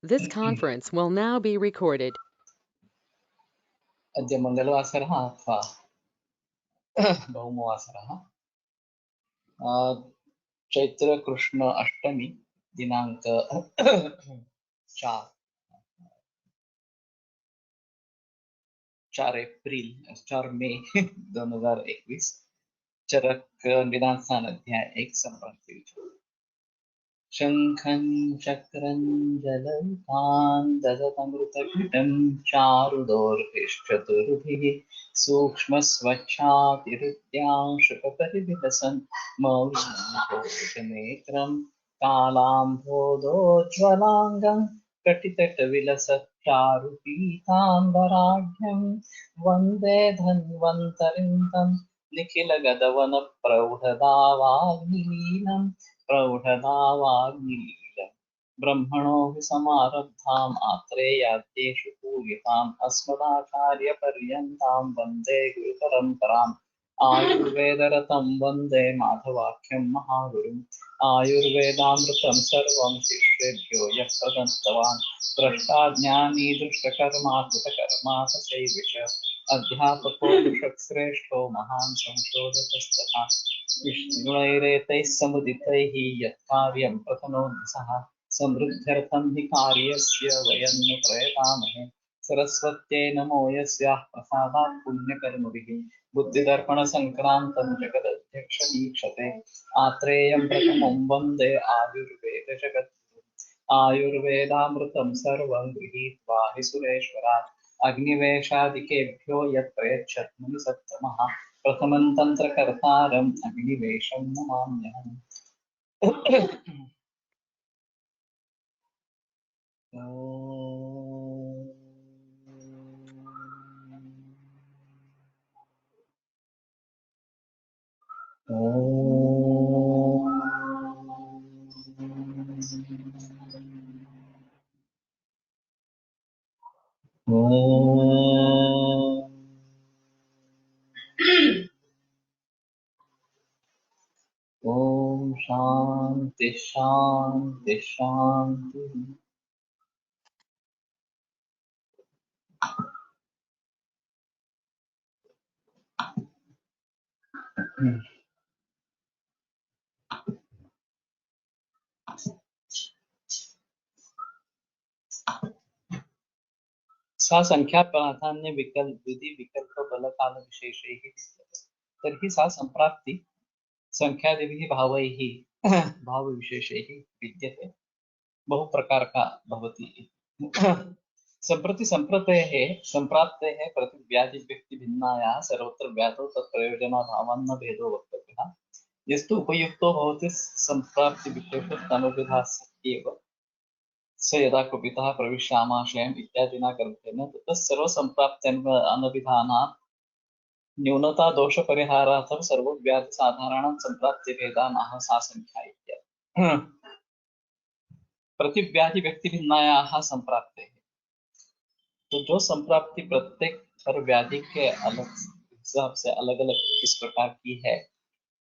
This conference will now be recorded. अद्य मङ्गलवासरः अथवा भौमवासरः चैत्रकृष्ण अष्टमी दिनाङ्क 4 April 4 मे 2021 चरक निदान स्थान अध्याय 1 संप्राप्ति शङ्खं चक्रं जलौकान् ददतमृतघटं चारुदोर्भिश्चतुर्भिः सूक्ष्मस्वच्छातिहृद्यांशुकपरिविलसन् मौलिनेत्रं कालाम्भोदोज्ज्वलाङ्गं कटितटविलसच्चारुपीताम्बराढ्यं वन्दे धन्वन्तरिं तं निखिलगदवनप्रौढदावाग्निलीनं प्रौढदावाग्निलीलम् ब्रह्मणो हि समारब्धाम् आत्रेयाद्येषु पूजिताम् अस्मदाचार्यपर्यन्तां वन्दे गुरुपरम्पराम् आयुर्वेदरतं वन्दे माधवाख्यं महागुरुम् आयुर्वेदामृतं सर्वं शिष्येभ्यो यः प्रदत्तवान् द्रष्टाज्ञानी दुष्टकर्मा कृतकर्मा तथैव च अध्यापको दुष्टश्रेष्ठो महान् संशोधकस्तथा विष्णुरैरेतैः समुदितैः यत्कार्यं प्रथनोऽसः समृद्ध्यर्थं हि कार्यस्य वयं न प्रयतामहे सरस्वत्यै नमो यस्याः प्रसादात् पुण्यकर्मभिः बुद्धिदर्पणसङ्क्रान्तं जगदध्यक्षमीक्षते आत्रेयं प्रथमं वन्दे आयुर्वेदजगद्गुरुम् आयुर्वेदामृतं सर्वं गृहीत्वा हि सुरेश्वरात् अग्निवेशादिकेभ्यो यत् प्रयच्छत् मुनिसत्तमः प्रथमं तन्त्रकर्तारम् अग्निवेशं नमाम्यहम्। ओम शांति शांति शांति। सा संख्या प्राधान्य विकल्प विधि विकल्प बल काल विशेषैः विद्यते तर्हि सा संप्राप्ति संख्यादिभिः भावैः भाव विशेषैः विद्यते बहु प्रकार का भवति। संप्रति संप्रतेः संप्राप्तेः प्रतिव्याधि व्यक्ति भिन्नायाः सर्वत्र व्याधौ तत्प्रयोजनाभावन्न भेदो वक्तव्यः यस्तु उपयुक्तो भवति संप्राप्ति विशेषस्तनुविधास्येव स यदा कुपितः प्रविश्यामाशयम् इत्यादिना ग्रन्थेन ततः सर्वसम्प्राप्त्यनभिधानात् न्यूनता दोष परिहारार्थं सर्वव्याधि साधारण संप्राप्ति भेदानाः सा संख्या इत्यादि। प्रतिव्याधि व्यक्ति भिन्नायाः संप्राप्ते तो जो संप्राप्ति प्रत्येक हर व्याधि के अलग हिसाब से अलग अलग किस प्रकार की है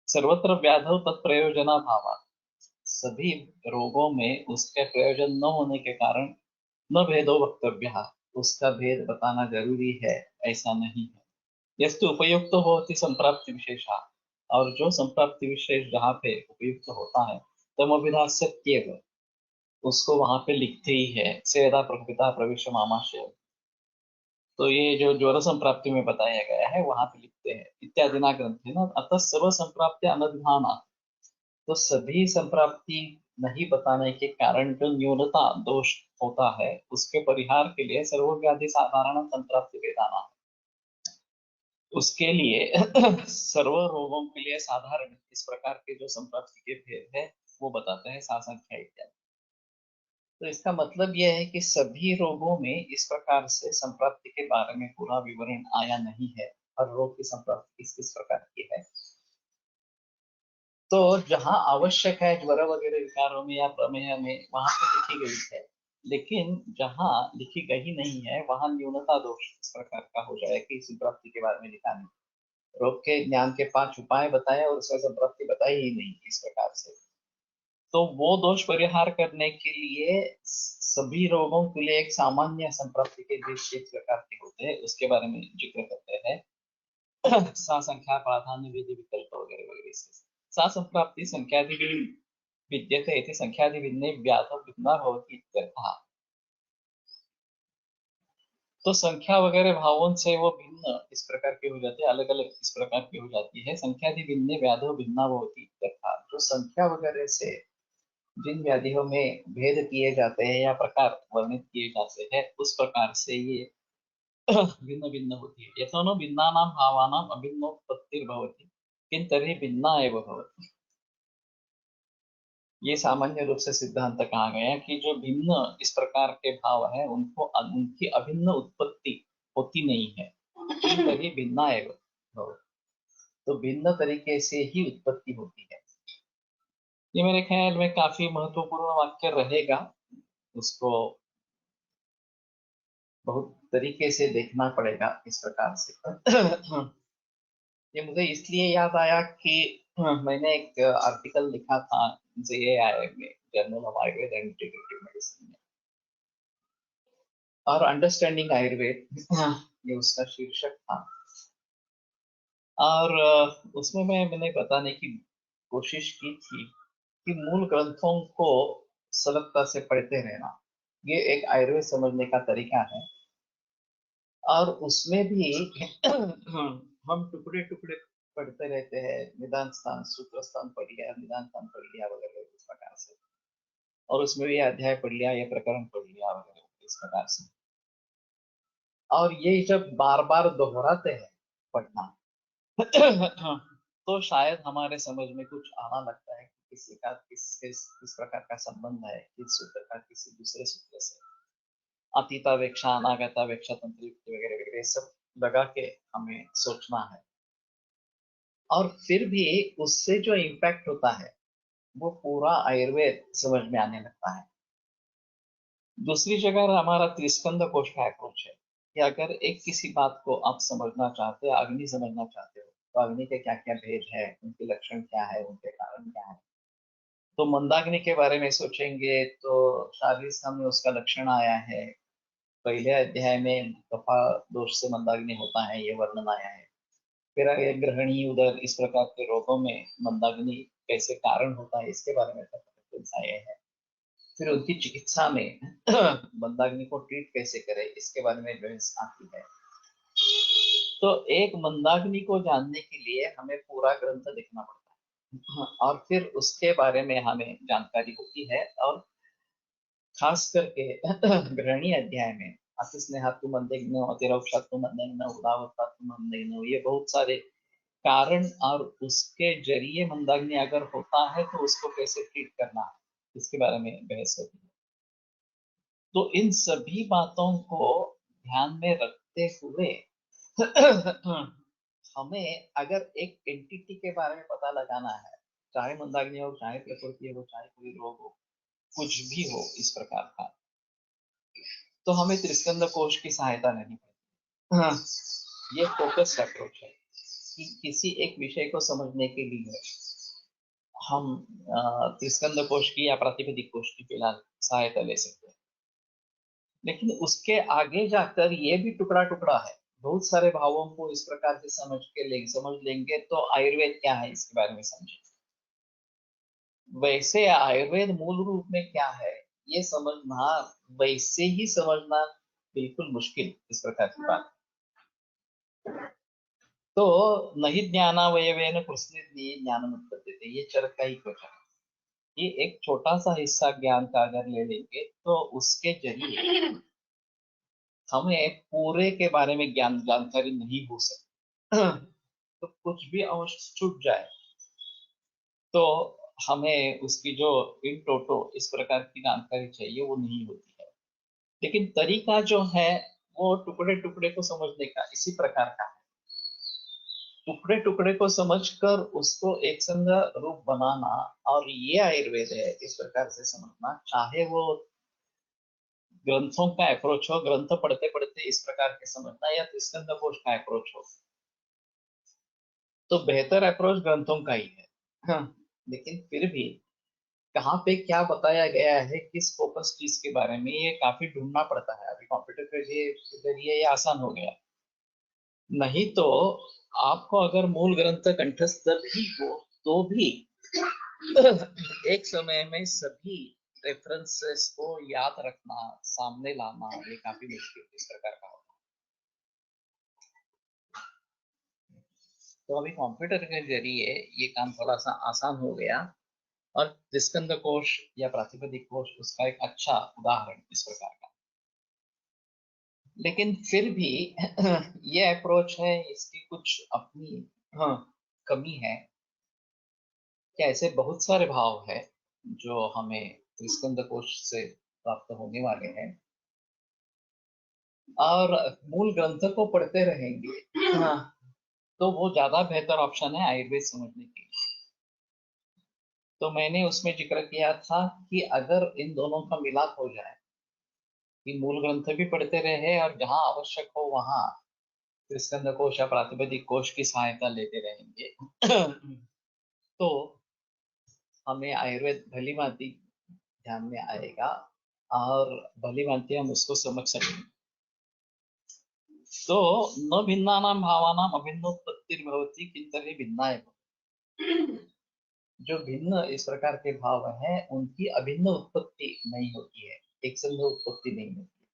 सर्वत्र व्याधौ तत्प्रयोजना भावा सभी रोगों में उसके प्रयोजन न होने के कारण न भेदो वक्तव्य उसका भेद बताना जरूरी है ऐसा नहीं है यस्तु उपयुक्त होती संप्राप्ति विशेषा और जो संप्राप्ति विशेष जहाँ पे उपयुक्त होता है तमभिधास्यत्येव उसको वहां पे लिखते ही है सेदा प्रकृता प्रविश्य मामाशय तो ये जो ज्वर संप्राप्ति में बताया गया है वहां पे लिखते हैं इत्यादि ना ग्रंथ है ना अतः सर्व संप्राप्ति अनभिधाना तो सभी संप्राप्ति नहीं बताने के कारण जो न्यूनता दोष होता है उसके परिहार के लिए सर्वव्याधि साधारण संप्राप्ति वेदाना उसके लिए सर्व रोगों के लिए साधारण इस प्रकार के जो संप्राप्ति के भेद है वो बताते हैं सा संख्या इत्यादि। तो इसका मतलब यह है कि सभी रोगों में इस प्रकार से संप्राप्ति के बारे में पूरा विवरण आया नहीं है हर रोग की संप्राप्ति किस किस प्रकार की है तो जहाँ आवश्यक है ज्वर वगैरह विकारों में या प्रमेय में वहां पे लिखी गई है लेकिन जहाँ लिखी गई नहीं है वहां न्यूनता दोष इस प्रकार का हो जाए कि संप्राप्ति के बारे में लिखा नहीं रोग के ज्ञान के 5 उपाय बताए और उसका संप्राप्ति बताई ही नहीं इस प्रकार से तो वो दोष परिहार करने के लिए सभी रोगों के लिए एक सामान्य संप्राप्ति के बीच एक प्रकार के होते हैं, उसके बारे में जिक्र करते हैं। सा संख्या प्राधान्य विधि विकल्प वगैरह वगैरह से सा संप्राप्ति संख्यादि विद्यते इति संख्यादि भिन्ने व्याधो भिन्ना भवति इत्यर्थः। तो संख्या वगैरह भावों से वो भिन्न इस प्रकार की हो जाती है, अलग अलग इस प्रकार की हो जाती है। संख्यादि भिन्ने व्याधो भिन्ना भवति इत्यर्थः। जो संख्या वगैरह से जिन व्याधियों में भेद किए जाते हैं या प्रकार वर्णित किए जाते हैं, उस प्रकार से ये भिन्न भिन्न होती है। यथोनो भिन्नानां भावानां अभिन्नोत्पत्तिर्भवति किं तर्हि भिन्ना एव भवति। ये सामान्य रूप से सिद्धांत कहा गया है कि जो भिन्न इस प्रकार के भाव है उनको उनकी अभिन्न उत्पत्ति होती नहीं है, किं तर्हि भिन्ना एव भवति। तो भिन्न तरीके से ही उत्पत्ति होती है। ये मेरे ख्याल में काफी महत्वपूर्ण वाक्य रहेगा, उसको बहुत तरीके से देखना पड़ेगा इस प्रकार से। ये मुझे इसलिए याद आया कि मैंने एक आर्टिकल लिखा था JAI में, journal of Ayurveda and integrative medicine में, और अंडरस्टैंडिंग आयुर्वेद ये उसका शीर्षक था। और उसमें मैंने बताने की कोशिश की थी कि मूल ग्रंथों को सरलता से पढ़ते रहना, ये एक आयुर्वेद समझने का तरीका है। और उसमें भी हम टुकड़े टुकड़े पढ़ते रहते हैं, निदान स्थान सूत्र स्थान पढ़ लिया, निदान स्थान पढ़ लिया वगैरह इस प्रकार से, और उसमें भी अध्याय पढ़ लिया, ये प्रकरण पढ़ लिया वगैरह इस प्रकार से। और ये जब बार बार दोहराते हैं पढ़ना तो शायद हमारे समझ में कुछ आना लगता है कि किसी का किस प्रकार का संबंध है किस सूत्र का किसी दूसरे सूत्र से, अतीतावेक्षा अनागतावेक्षा तंत्र वगैरह वगैरह सब लगा के हमें सोचना है। और फिर भी उससे जो इम्पैक्ट होता है वो पूरा आयुर्वेद समझ में आने लगता है। दूसरी जगह हमारा त्रिस्कंद कोश का अप्रोच है कि अगर एक किसी बात को आप समझना चाहते हो, अग्नि समझना चाहते हो, तो अग्नि के क्या क्या भेद है, उनके लक्षण क्या है, उनके कारण क्या है। तो मंदाग्नि के बारे में सोचेंगे तो शारीरिक में उसका लक्षण आया है, पहले अध्याय में कफा दोष से मंदाग्नि होता है, ये वर्णन आया है। फिर आगे ग्रहणी उदर इस प्रकार के रोगों में मंदाग्नि कैसे कारण होता है, इसके बारे में आए हैं। फिर उनकी चिकित्सा में मंदाग्नि को ट्रीट कैसे करें, इसके बारे में बहस आती है। तो एक मंदाग्नि को जानने के लिए हमें पूरा ग्रंथ देखना पड़ता है, और फिर उसके बारे में हमें जानकारी होती है। और खास करके ग्रहणी अध्याय में अतिस्नेहातु मंदग्नो अतिरौक्षातु मंदग्नो उदावत्तातु मंदग्नो, ये बहुत सारे कारण और उसके जरिए मंदाग्नि अगर होता है तो उसको कैसे ट्रीट करना है, इसके बारे में बहस होती है। तो इन सभी बातों को ध्यान में रखते हुए हमें अगर एक एंटिटी के बारे में पता लगाना है, चाहे मंदाग्नि हो, चाहे प्रकृति हो, चाहे कोई रोग हो, कुछ भी हो इस प्रकार का, तो हमें त्रिस्कंद कोश की सहायता लेनी पड़ती है। ये फोकस्ड अप्रोच है कि किसी एक विषय को समझने के लिए हम त्रिस्कंद कोश की या प्रातिपदिक कोश की फिलहाल सहायता ले सकते हैं। लेकिन उसके आगे जाकर ये भी टुकड़ा टुकड़ा है, बहुत सारे भावों को इस प्रकार से समझ लेंगे तो आयुर्वेद क्या है इसके बारे में समझेंगे। वैसे आयुर्वेद मूल रूप में क्या है ये समझना, वैसे ही समझना बिल्कुल मुश्किल इस प्रकार की बात। तो नहीं ज्ञानावयवेन कृष्ण ज्ञान उत्पत्ति, ये चरक का ही क्वेश्चन है। ये एक छोटा सा हिस्सा ज्ञान का अगर ले लेंगे तो उसके जरिए हमें पूरे के बारे में जानकारी नहीं हो सकती। तो कुछ भी अंश छूट जाए तो हमें उसकी जो इन टोटो इस प्रकार की जानकारी चाहिए वो नहीं होती है। लेकिन तरीका जो है वो टुकड़े टुकड़े को समझने का इसी प्रकार का है। टुकड़े टुकड़े को समझकर उसको एक संग रूप बनाना, और ये आयुर्वेद है इस प्रकार से समझना। चाहे वो ग्रंथों का अप्रोच हो, ग्रंथ पढ़ते पढ़ते इस प्रकार के समझना, या त्रिस्कंद कोश का अप्रोच हो, तो बेहतर अप्रोच ग्रंथों का ही है। हाँ, लेकिन फिर भी कहाँ पे क्या बताया गया है, किस फोकस चीज के बारे में, ये काफी ढूंढना पड़ता है। अभी कंप्यूटर के जरिए ये आसान हो गया। नहीं तो आपको अगर मूल ग्रंथ कंठस्थ भी हो तो भी एक समय में सभी रेफरेंसेस को याद रखना, सामने लाना, ये काफी मुश्किल इस प्रकार का होता है। तो अभी कंप्यूटर के जरिए ये काम थोड़ा सा आसान हो गया, और निस्कंद कोश या प्रातिपदिक कोश उसका एक अच्छा उदाहरण इस प्रकार का। लेकिन फिर भी ये अप्रोच है, इसकी कुछ अपनी कमी है कि ऐसे बहुत सारे भाव है जो हमें निस्कंद कोश से प्राप्त होने वाले हैं, और मूल ग्रंथ को पढ़ते रहेंगे तो वो ज्यादा बेहतर ऑप्शन है आयुर्वेद समझने के लिए। तो मैंने उसमें जिक्र किया था कि अगर इन दोनों का मिलाप हो जाए कि मूल ग्रंथ भी पढ़ते रहे और जहां आवश्यक हो वहां स्कंद कोश या प्रातिपदिक कोश की सहायता लेते रहेंगे तो हमें आयुर्वेद भली भांति ध्यान में आएगा, और भली भांति हम उसको समझ सकेंगे। तो न भिन्नानां भावानां अभिन्नोत्पत्तिर्भवति किंतर्हि भिन्नाय भवति। जो भिन्न इस प्रकार के भाव हैं उनकी अभिन्न उत्पत्ति नहीं होती है, एक संग उत्पत्ति नहीं होती है।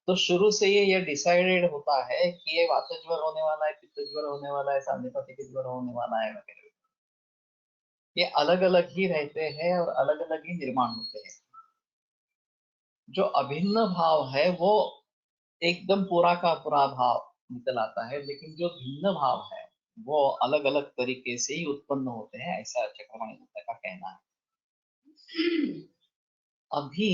तो शुरू से ये डिसाइडेड होता है कि ये वातज्वर होने वाला है, पित्तज्वर होने वाला है, सांधिपातिक ज्वर होने वाला है वगैरह। ये अलग अलग ही रहते हैं और अलग अलग ही निर्माण होते हैं। जो अभिन्न भाव है वो एकदम पूरा का पूरा भाव निकल आता है, लेकिन जो भिन्न भाव है वो अलग अलग तरीके से ही उत्पन्न होते हैं, ऐसा चक्रपाणि दत्त का कहना है। अभी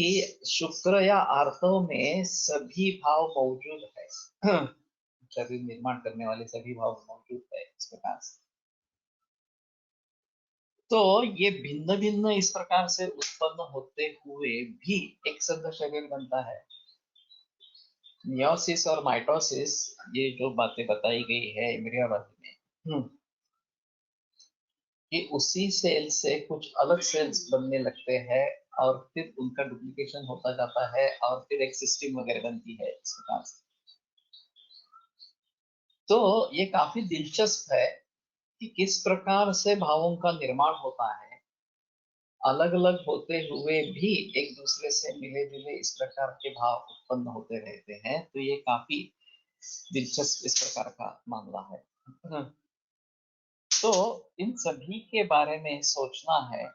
शुक्र या आर्तव में सभी भाव मौजूद है, शरीर निर्माण करने वाले सभी भाव मौजूद है इस प्रकार से। तो ये भिन्न भिन्न इस प्रकार से उत्पन्न होते हुए भी एक संघ शरीर बनता है। मियोसिस और माइटोसिस, ये जो बातें बताई गई है एम्ब्रियोलॉजी में, कि उसी सेल से कुछ अलग सेल्स बनने लगते हैं और फिर उनका डुप्लीकेशन होता जाता है और फिर एक सिस्टम वगैरह बनती है इस प्रकार से। तो ये काफी दिलचस्प है कि किस प्रकार से भावों का निर्माण होता है, अलग अलग होते हुए भी एक दूसरे से मिले जुले इस प्रकार के भाव उत्पन्न होते रहते हैं। तो ये काफी दिलचस्प इस प्रकार का मामला है। तो इन सभी के बारे में सोचना है।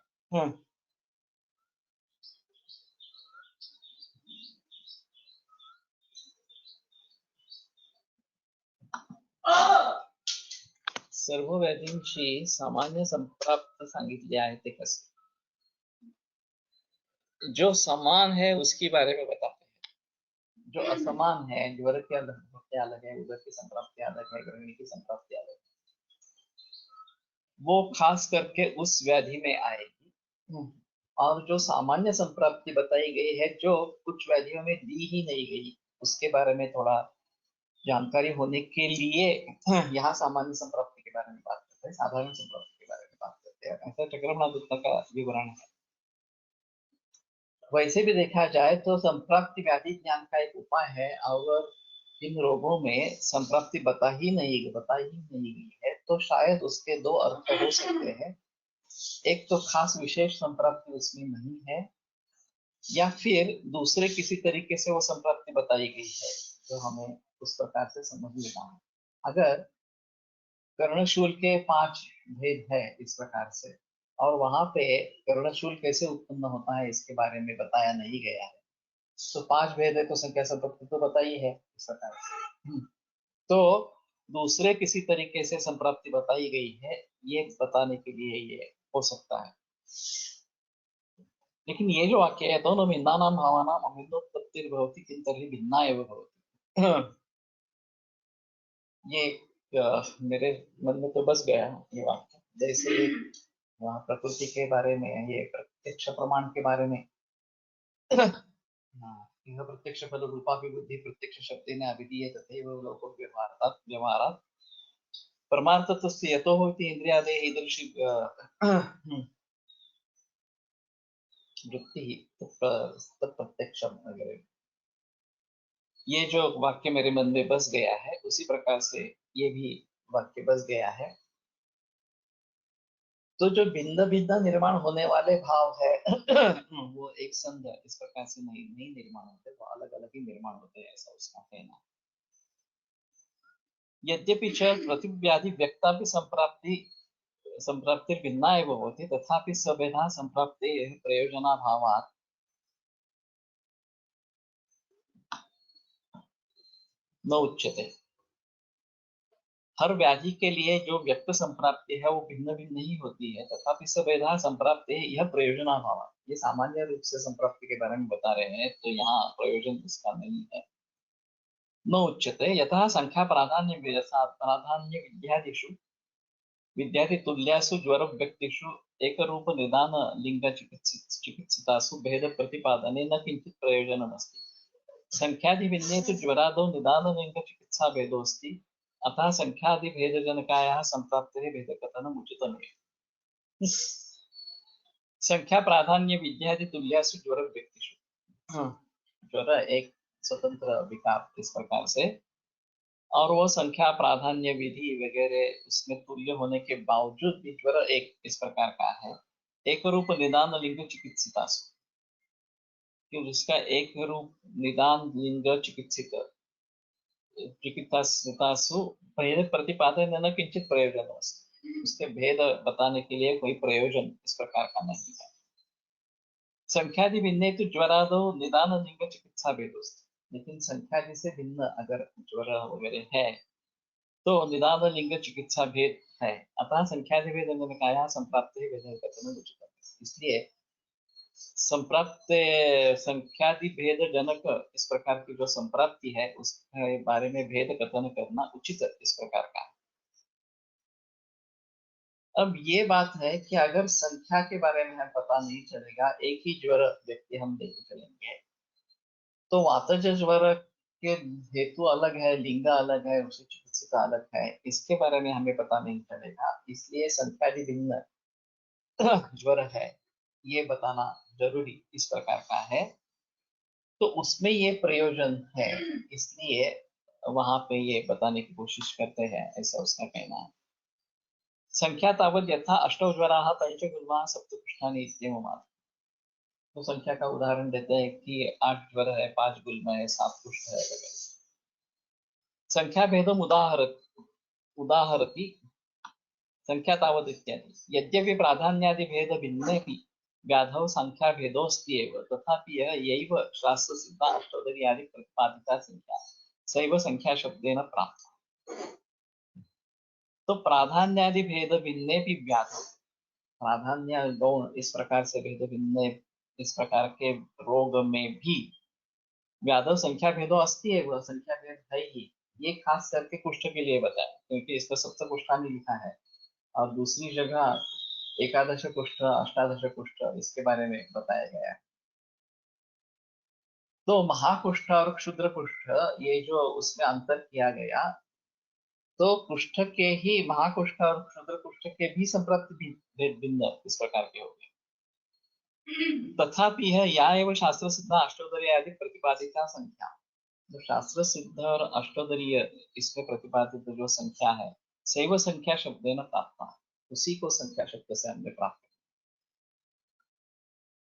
सर्व व्याधींची सामान्य संप्राप्त सांगितले आहे ते कसे, जो समान है उसके बारे में बताते हैं, जो असमान है, ज्वर की अलग है, उदर की संप्राप्ति अलग है, गृहिणी की संप्राप्ति अलग है, वो खास करके उस व्याधि में आएगी। और जो सामान्य संप्राप्ति बताई गई है जो कुछ व्याधियों में दी ही नहीं गई, उसके बारे में थोड़ा जानकारी होने के लिए यहाँ सामान्य संप्राप्ति के बारे में बात करते हैं, साधारण संप्राप्ति के बारे में बात करते हैं। ऐसा चक्रमणा दत्त का विवरण है। वैसे भी देखा जाए तो संप्राप्ति व्याधि ज्ञान का एक उपाय है, और इन रोगों में संप्राप्ति बताई ही नहीं गई है तो शायद उसके दो अर्थ हो सकते हैं। एक तो खास विशेष संप्राप्ति उसमें नहीं है, या फिर दूसरे किसी तरीके से वो संप्राप्ति बताई गई है जो हमें उस प्रकार से समझ लेना है। अगर कर्णशूल के 5 भेद है इस प्रकार से, और वहां पे कर्णशूल कैसे उत्पन्न होता है इसके बारे में बताया नहीं गया है, तो 5 भेद है तो संख्या संपत्ति तो बताई है इस प्रकार से। तो दूसरे किसी तरीके से संप्राप्ति बताई गई है, ये बताने के लिए ये हो सकता है। लेकिन ये जो वाक्य है, दोनों भिन्नानां भावानां अभिन्नोत्पत्तिर्भवति किंतर्हि भिन्ना एव भवति, ये मेरे मन में तो बस गया ये वाक्य। जैसे वहाँ प्रकृति के बारे में, ये प्रत्यक्ष प्रमाण के बारे में, हाँ, यह प्रत्यक्ष फल रूपा की बुद्धि प्रत्यक्ष शक्ति ने अभिधीय तथैव लोको व्यवहारात् परमार्थतस्य यतो होति इंद्रियादे ईदृशी वृत्ति तत्प्रत्यक्षम वगैरह, ये जो वाक्य मेरे मन में बस गया है उसी प्रकार से ये भी वाक्य बस गया है। तो जो भिन्न भिन्न निर्माण होने वाले भाव है वो एक संग इस प्रकार से नहीं निर्माण होते, वो अलग अलग ही निर्माण होते हैं, ऐसा उसका कहना है। यद्यपि च प्रतिव्याधि व्यक्तापि संप्राप्तिर्भिन्ना एव भवति, तथापि सभेदा संप्राप्तेः प्रयोजनाभावात् न उच्यते। हर व्याधि के लिए जो व्यक्त संप्राप्ति है वो भिन्न भिन्न ही होती है, तथापि सभेदा संप्राप्ति यह प्रयोजनाभावात्, ये सामान्य रूप से संप्राप्ति के बारे में बता रहे हैं, तो यहाँ प्रयोजन इसका नहीं है। न उच्यते यतः संख्या प्राधान्य विद्यादिषु विद्यार्थी तुल्यासु ज्वर व्यक्तिषु एक रूप निदान लिंग चिकित्सितासु भेद प्रतिपादने न किंचित प्रयोजनमस्ति। संख्यादि भिन्ने तु ज्वरादौ निदान लिंग चिकित्सा भेदोऽस्ति, अतः संख्यादि भेदजनकायाः संप्राप्तेः भेदकथनम् उचितमेव। संख्या प्राधान्य विद्यादि तुल्यासु ज्वर व्यक्तिषु, ज्वर एक स्वतंत्र विकार इस प्रकार से, और वो संख्या प्राधान्य विधि वगैरह उसमें तुल्य होने के बावजूद भी ज्वर एक इस प्रकार का है। एक रूप निदान लिंग चिकित्सितासु, कि जिसका एक रूप निदान लिंग चिकित्सितासु भेद प्रतिपादन न किंचित प्रयोजन, उसके भेद बताने के लिए कोई प्रयोजन इस प्रकार का नहीं है। संख्यादि भिन्ने तो ज्वरादो निदान लिंग चिकित्सा भेदोस्ति, लेकिन संख्यादि से भिन्न अगर ज्वर वगैरह है तो निदान लिंग चिकित्सा भेद है, अतः संख्यादि भेद निकाया संप्राप्त भेद कथन उचित है। इसलिए संप्राप्त संख्यादि भेद जनक इस प्रकार की जो संप्राप्ति है उसके बारे में भेद कथन करना उचित इस प्रकार का। अब ये बात है कि अगर संख्या के बारे में हमें पता नहीं चलेगा, एक ही ज्वर व्यक्ति हम लेके चलेंगे, तो वातज ज्वर के हेतु अलग है, लिंग अलग है, उसे चिकित्सा अलग है, इसके बारे में हमें पता नहीं चलेगा, इसलिए संख्यादि भिन्न ज्वर है ये बताना जरूरी इस प्रकार का है, तो उसमें ये प्रयोजन है, इसलिए वहां पे ये बताने की कोशिश करते हैं, ऐसा उसका कहना है। संख्या तावत यथा अष्टौ ज्वराः पंचगुल्माः सप्तकुष्ठानि इत्येवमात्, तो संख्या का उदाहरण देते हैं कि 8 ज्वर है, 5 गुल्म है, 7 कुष्ठ है वगैरह। संख्या भेदम उदाहरति संख्या तावत् इत्यादि, यद्यपि प्राधान्यादि भेद भिन्नेपि व्याधौ संख्या भेदोऽस्ति एव, तथापि यैव शास्त्र सिद्धा अष्टोदरी आदि प्रतिपादिता संख्या सैव संख्या शब्देन प्राप्ता। तो प्राधान्यादि भेद भिन्नेपि व्याधौ, प्राधान्य गौण इस प्रकार से भेद भिन्न इस प्रकार के रोग में भी व्याधव संख्या भेदो अस्ति एव, संख्या भेद है ही, ये खास करके कुष्ठ के लिए बताया क्योंकि इस पर सप्त कुष्ठानि लिखा है, और दूसरी जगह एकादश कुष्ठ अष्टादश कुष्ठ इसके बारे में बताया गया है। तो महाकुष्ठ और क्षुद्र कुष्ठ ये जो उसमें अंतर किया गया, तो कुष्ठ के ही महाकुष्ठ और क्षुद्र कुष्ठ के भी संप्रति भेद भिन्न इस प्रकार के हो गए। तथापि है या एवं शास्त्र सिद्ध अष्टोदरी आदि प्रतिपादिता संख्या, जो शास्त्र सिद्ध और अष्टोदरीय इसमें प्रतिपादित जो संख्या है, सैव संख्या शब्देन प्राप्ता, उसी को संख्या शब्द से हमने प्राप्त।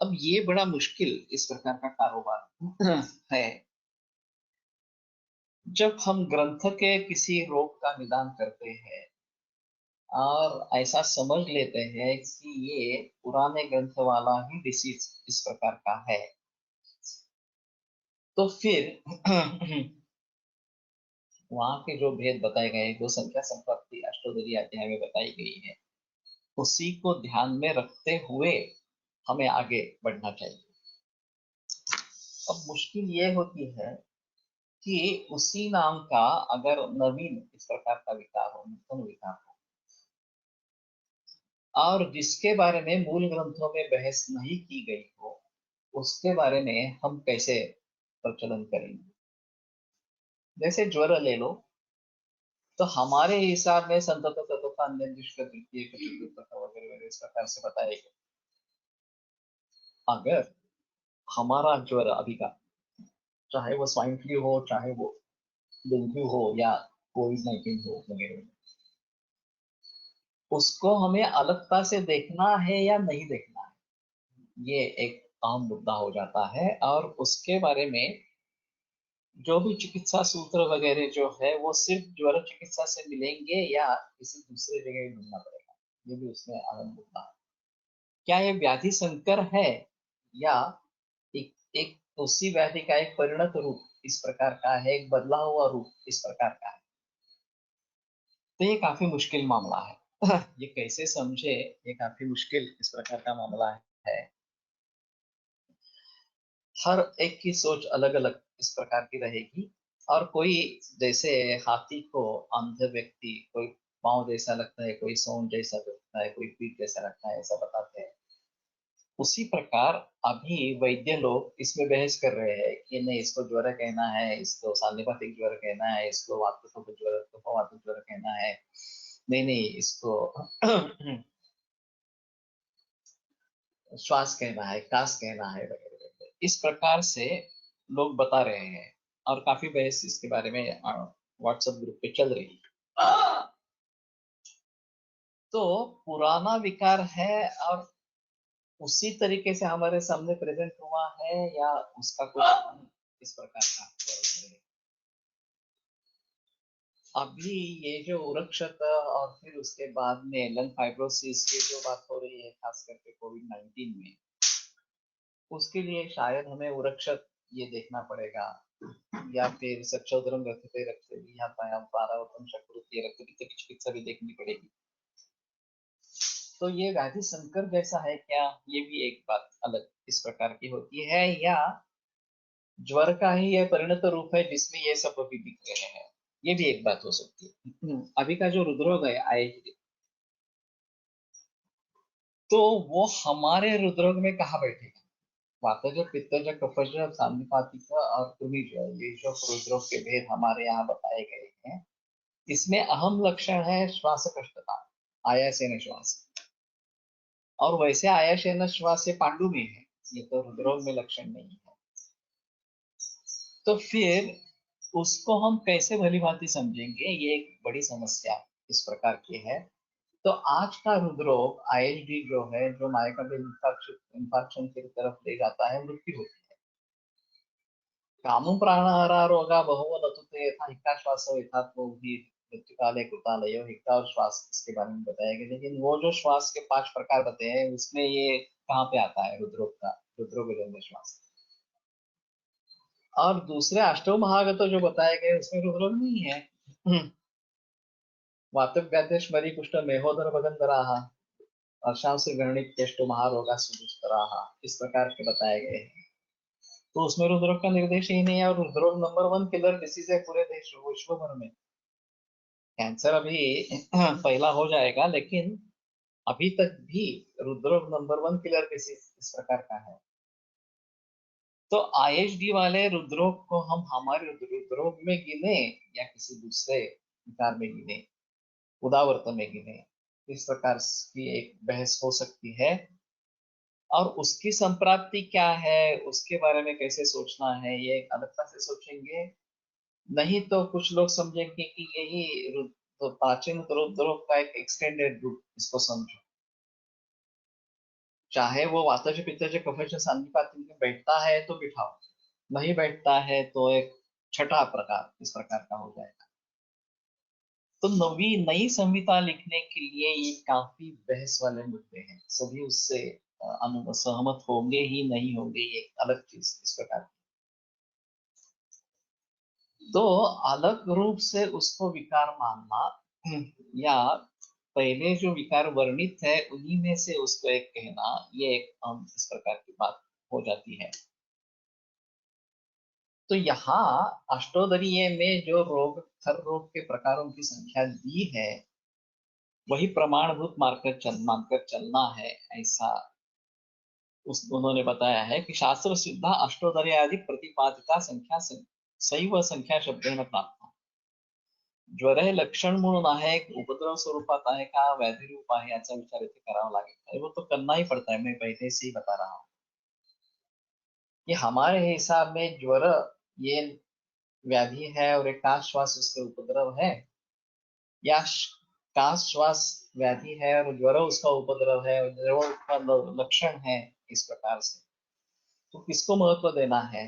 अब ये बड़ा मुश्किल इस प्रकार का कारोबार है। जब हम ग्रंथ के किसी रोग का निदान करते हैं और ऐसा समझ लेते हैं कि ये पुराने ग्रंथ वाला ही डिसीज इस प्रकार का है, तो फिर वहां के जो भेद बताए गए, जो संख्या संपत्ति अष्टोदरी अध्याय में बताई गई है, उसी को ध्यान में रखते हुए हमें आगे बढ़ना चाहिए। अब मुश्किल ये होती है कि उसी नाम का अगर नवीन इस प्रकार का विकार हो, नूतन विकार हो, और जिसके बारे में मूल ग्रंथों में बहस नहीं की गई हो, उसके बारे में हम कैसे प्रचलन करेंगे। जैसे ज्वर ले लो, तो हमारे हिसाब में संतत तथा अन्य तृतीय वगैरह वगैरह इस प्रकार से बताया गया। अगर हमारा ज्वर अभी का, चाहे वो स्वाइन फ्लू हो, चाहे वो डेंगू हो या कोविड-19 हो वगैरह, उसको हमें अलगता से देखना है या नहीं देखना है, ये एक अहम मुद्दा हो जाता है। और उसके बारे में जो भी चिकित्सा सूत्र वगैरह जो है वो सिर्फ ज्वर चिकित्सा से मिलेंगे या किसी दूसरे जगह ढूंढना पड़ेगा, ये भी उसमें अहम मुद्दा है। क्या ये व्याधि संकर है या एक एक उसी व्याधि का एक परिणत रूप इस प्रकार का है, एक बदला हुआ रूप इस प्रकार का है। तो ये काफी मुश्किल मामला है। ये कैसे समझे, ये काफी मुश्किल इस प्रकार का मामला है। हर एक की सोच अलग अलग इस प्रकार की रहेगी। और कोई, जैसे हाथी को अंध व्यक्ति कोई पाँव जैसा लगता है, कोई सोंड जैसा लगता है, कोई पीठ जैसा लगता है, ऐसा बताते हैं। उसी प्रकार अभी वैद्य लोग इसमें बहस कर रहे हैं कि नहीं, इसको ज्वर कहना है, इसको साल्लीपाथिक ज्वर कहना है, इसको वातपित्त ज्वर, कफवात ज्वर कहना है, नहीं नहीं इसको श्वास कहना है, कास कहना है वगैरह वगैरह। इस प्रकार से लोग बता रहे हैं और काफी बहस इसके बारे में व्हाट्सएप ग्रुप पे चल रही है। तो पुराना विकार है और उसी तरीके से हमारे सामने प्रेजेंट हुआ है या उसका कुछ इस प्रकार का है। अभी ये जो उरक्षत और फिर उसके बाद में लंग फाइब्रोसिस, ये जो बात हो रही है खास करके कोविड-19 में, उसके लिए शायद हमें उरक्षत ये देखना पड़ेगा या फिर सक्षोदरम रखते रखते या पारावतम शकृत ये रक्त की चिकित्सा भी देखनी पड़ेगी। तो ये व्याधि संकर जैसा है क्या, ये भी एक बात अलग इस प्रकार की होती है, या ज्वर का ही यह परिणत रूप है जिसमें ये सब अभी दिख रहे हैं, ये भी एक बात हो सकती है। अभी का जो रुद्रोग है आएगी, तो वो हमारे रुद्रोग में कहाँ बैठेगा? वातज, पित्तज, कफज, साम्यपातिक और कृमिज, ये जो रुद्रोग के भेद हमारे यहाँ बताए गए हैं, इसमें अहम लक्षण है श्वास कष्टता, आयासेन श्वास। और वैसे आयासेन श्वास ये पांडु में है, ये तो रुद्रोग में लक्षण नहीं है। तो फिर उसको हम कैसे भली भांति समझेंगे, ये एक बड़ी समस्या इस प्रकार की है। तो आज का हृदरोग आईएलडी जो है, जो मायोकार्डियल इंफार्क्शन की तरफ ले जाता है, मृत्यु होती है। कामं प्राणाहारा रोगा बहुव लतुते यथा हिक्का श्वासो यथा भी मृत्यु काले कृतालयो, हिक्का और श्वास इसके बारे में बताया गया। लेकिन वो जो श्वास के 5 प्रकार बताए हैं उसमें ये कहाँ पे आता है रुद्रोग का, रुद्रोग श्वास। और दूसरे अष्टो महागत जो बताए गए उसमें रुद्रोग नहीं है। वातव्याधि कुष्ठ मेहोदर भगंधराः अर्शांश गणित चेष्टो महारोगा सुदुस्तराः, इस प्रकार के बताए गए हैं। तो उसमें रुद्रोग का निर्देश ही नहीं है। और रुद्रोग नंबर 1 किलर डिसीज है पूरे देश विश्व भर में। कैंसर अभी पहला हो जाएगा, लेकिन अभी तक भी रुद्रोग नंबर 1 किलर डिसीज इस प्रकार का है। तो आईएचडी वाले रुद्रोग को हम हमारे रुद्रोग में गिने या किसी दूसरे विकार में गिने, उदावर्त में गिने, इस प्रकार की एक बहस हो सकती है। और उसकी संप्राप्ति क्या है, उसके बारे में कैसे सोचना है, ये अलगता से सोचेंगे। नहीं तो कुछ लोग समझेंगे कि यही तो प्राचीन रुद्रोग का एक एक्सटेंडेड रूप इसको समझो। चाहे वो वातज पित्तज कफज संधिपाती में बैठता है तो बिठाओ, नहीं बैठता है तो एक छठा प्रकार इस प्रकार का हो जाएगा। तो नई संहिता लिखने के लिए ये काफी बहस वाले मुद्दे हैं, सभी उससे सहमत होंगे ही नहीं होंगे, ये अलग चीज इस प्रकार की। तो अलग रूप से उसको विकार मानना, या पहले जो विकार वर्णित है उन्हीं में से उसको एक कहना, ये एक इस प्रकार की बात हो जाती है। तो यहाँ अष्टोदरीय में जो रोग, हर रोग के प्रकारों की संख्या दी है, वही प्रमाणभूत मानकर चलना है, ऐसा उन्होंने बताया है कि शास्त्र सिद्धा अष्टोदर्य आदि प्रतिपादिका संख्या सैव संख्या शब्देन प्राप्त। ज्वर हे लक्षण म्हणून आहे, एक उपद्रव स्वरूपात आहे का व्याधी रूप आहे, याचा विचार इथे करावा लागेल। वो तो करना ही पड़ता है, मैं पहले से ही बता रहा हूँ। कि हमारे हिसाब में ज्वर ये व्याधि है और एक काश श्वास उसके उपद्रव है, या काश श्वास व्याधि है और ज्वर उसका उपद्रव है और ज्वर का लक्षण है, इस प्रकार से तो किसको महत्व देना है।